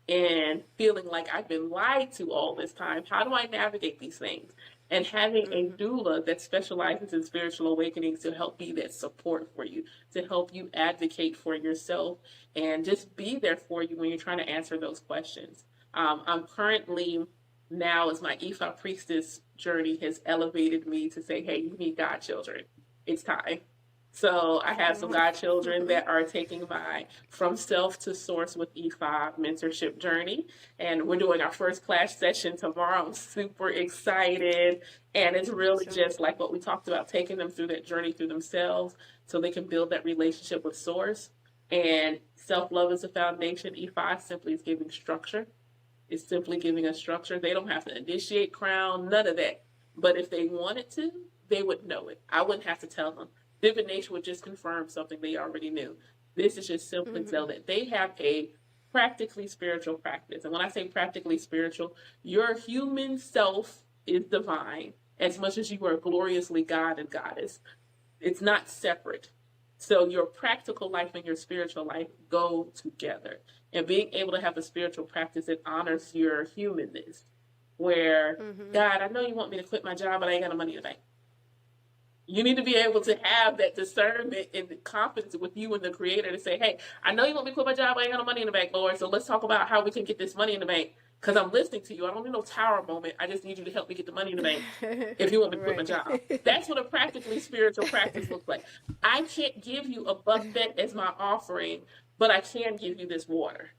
and feeling like I've been lied to all this time? How do I navigate these things? And having a doula that specializes in spiritual awakenings to help be that support for you, to help you advocate for yourself, and just be there for you when you're trying to answer those questions. I'm currently, now as my Ifa Priestess journey has elevated me to say, hey, you need godchildren. It's time. So I have some godchildren that are taking my From Self to Source with Ifa mentorship journey. And we're doing our first class session tomorrow. I'm super excited. And it's really just like what we talked about, taking them through that journey through themselves so they can build that relationship with Source. And self-love is a foundation. Ifa simply is giving structure. It's simply giving us structure. They don't have to initiate crown, none of that. But if they wanted to, they would know it. I wouldn't have to tell them. Divination would just confirm something they already knew. This is just simply so that they have a practically spiritual practice. And when I say practically spiritual, your human self is divine as much as you are gloriously God and goddess. It's not separate. So your practical life and your spiritual life go together. And being able to have a spiritual practice that honors your humanness, where, God, I know you want me to quit my job, but I ain't got no money in the bank. You need to be able to have that discernment and confidence with you and the Creator to say, hey, I know you want me to quit my job, but I ain't got no money in the bank, Lord. So let's talk about how we can get this money in the bank, because I'm listening to you. I don't need no tower moment. I just need you to help me get the money in the bank if you want me to quit my job. That's what a practically spiritual practice looks like. I can't give you a buffet as my offering, but I can give you this water.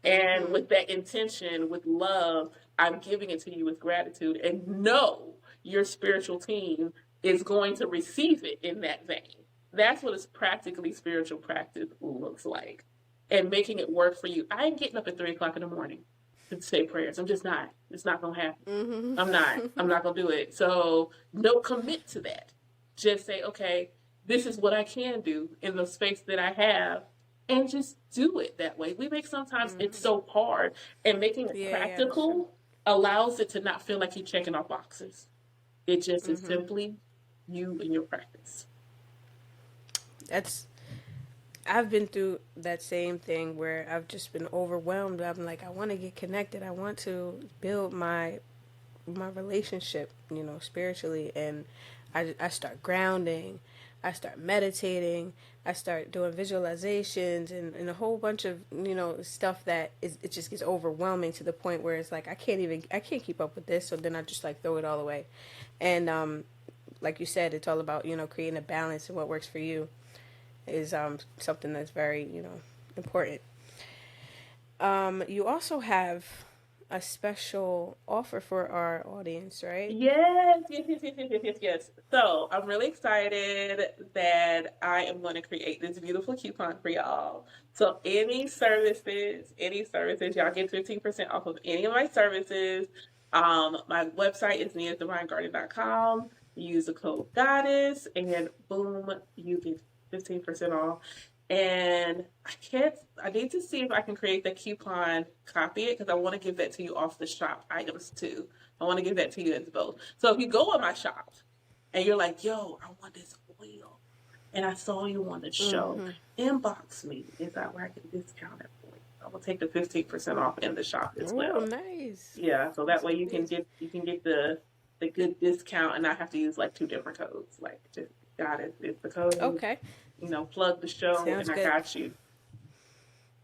And with that intention, with love, I'm giving it to you with gratitude. And know your spiritual team is going to receive it in that vein. That's what a practically spiritual practice looks like. And making it work for you. I ain't getting up at 3 o'clock in the morning to say prayers. I'm just not. It's not going to happen. I'm not going to do it. So no, commit to that. Just say, okay, this is what I can do in the space that I have. And just do it that way. We make sometimes it's so hard. And making it practical allows it to not feel like you're checking off boxes. It just is simply you and your practice. I've been through that same thing where I've just been overwhelmed. I'm like, I want to get connected. I want to build my relationship, spiritually. And I start grounding. I start meditating. I start doing visualizations and a whole bunch of, stuff that it just gets overwhelming to the point where it's like, I can't keep up with this. So then I just like throw it all away. And, like you said, it's all about, creating a balance, and what works for you is something that's very, important. You also have a special offer for our audience, right? Yes. So I'm really excited that I am going to create this beautiful coupon for y'all. So any services, y'all get 15% off of any of my services. My website is niasdivinegarden.com. Use the code GODDESS and boom, you get 15% off. And I need to see if I can create the coupon, copy it, because I want to give that to you off the shop items too. I want to give that to you as both. So if you go on my shop and you're like, yo, I want this oil, and I saw you on the show, inbox me. Is that where I can discount it for you? I will take the 15% off in the shop as well. Oh, nice. Yeah, so that way you can get the good discount and not have to use like 2 different codes. Like, just got it. It's the code. Okay. Plug the show. Sounds and good. I got you.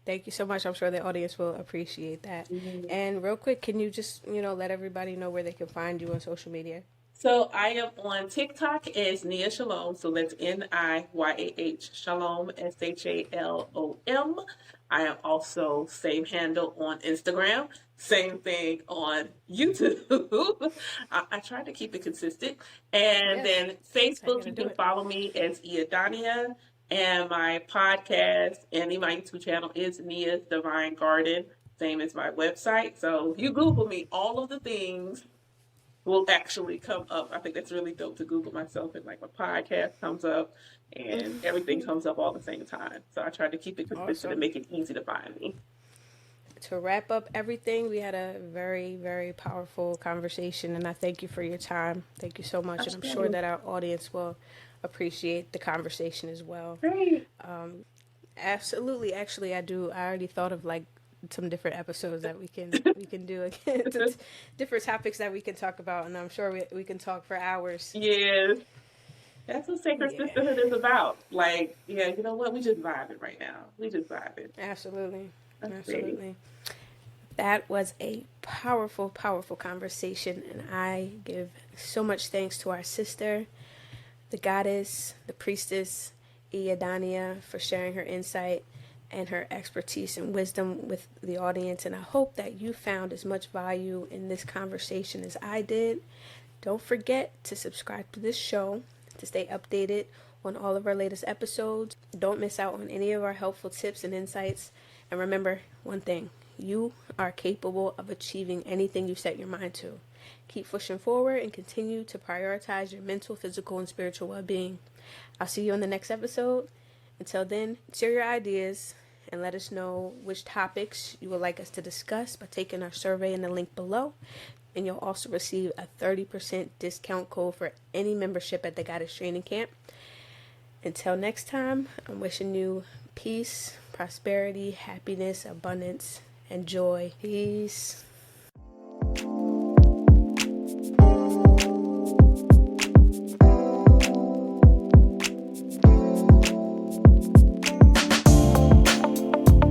Thank you so much. I'm sure the audience will appreciate that. And real quick, can you just, let everybody know where they can find you on social media? So I am on TikTok as Nia Shalom. So that's Niyah Shalom, Shalom. I am also same handle on Instagram. Same thing on YouTube. I try to keep it consistent. And Yes, then that's how you Facebook, gotta you do can it. follow me as Iya Daniyah. And my podcast and my YouTube channel is Nia's Divine Garden, same as my website. So if you Google me, all of the things will actually come up. I think that's really dope to Google myself, and like my podcast comes up and everything comes up all at the same time. So I try to keep it consistent and Awesome. make it easy to find me. To wrap up everything, we had a very, very powerful conversation, and I thank you for your time. Thank you so much, and I'm sure Absolutely. that our audience will appreciate the conversation as well. Great. Absolutely. Actually, I do. I already thought of like some different episodes that we can do again, different topics that we can talk about, and I'm sure we can talk for hours. Yes. That's what Sacred Yeah, Sisterhood is about. Like, yeah, you know what? We just vibing right now. We just vibing. absolutely, That's great. absolutely. That was a powerful, powerful conversation, and I give so much thanks to our sister, the goddess, the priestess, Iya Daniyah, for sharing her insight and her expertise and wisdom with the audience. And I hope that you found as much value in this conversation as I did. Don't forget to subscribe to this show to stay updated on all of our latest episodes. Don't miss out on any of our helpful tips and insights. And remember one thing, you are capable of achieving anything you set your mind to. Keep pushing forward and continue to prioritize your mental, physical, and spiritual well-being. I'll see you on the next episode. Until then, share your ideas and let us know which topics you would like us to discuss by taking our survey in the link below. And you'll also receive a 30% discount code for any membership at the Goddess Training Camp. Until next time, I'm wishing you peace, prosperity, happiness, abundance, and joy. Peace.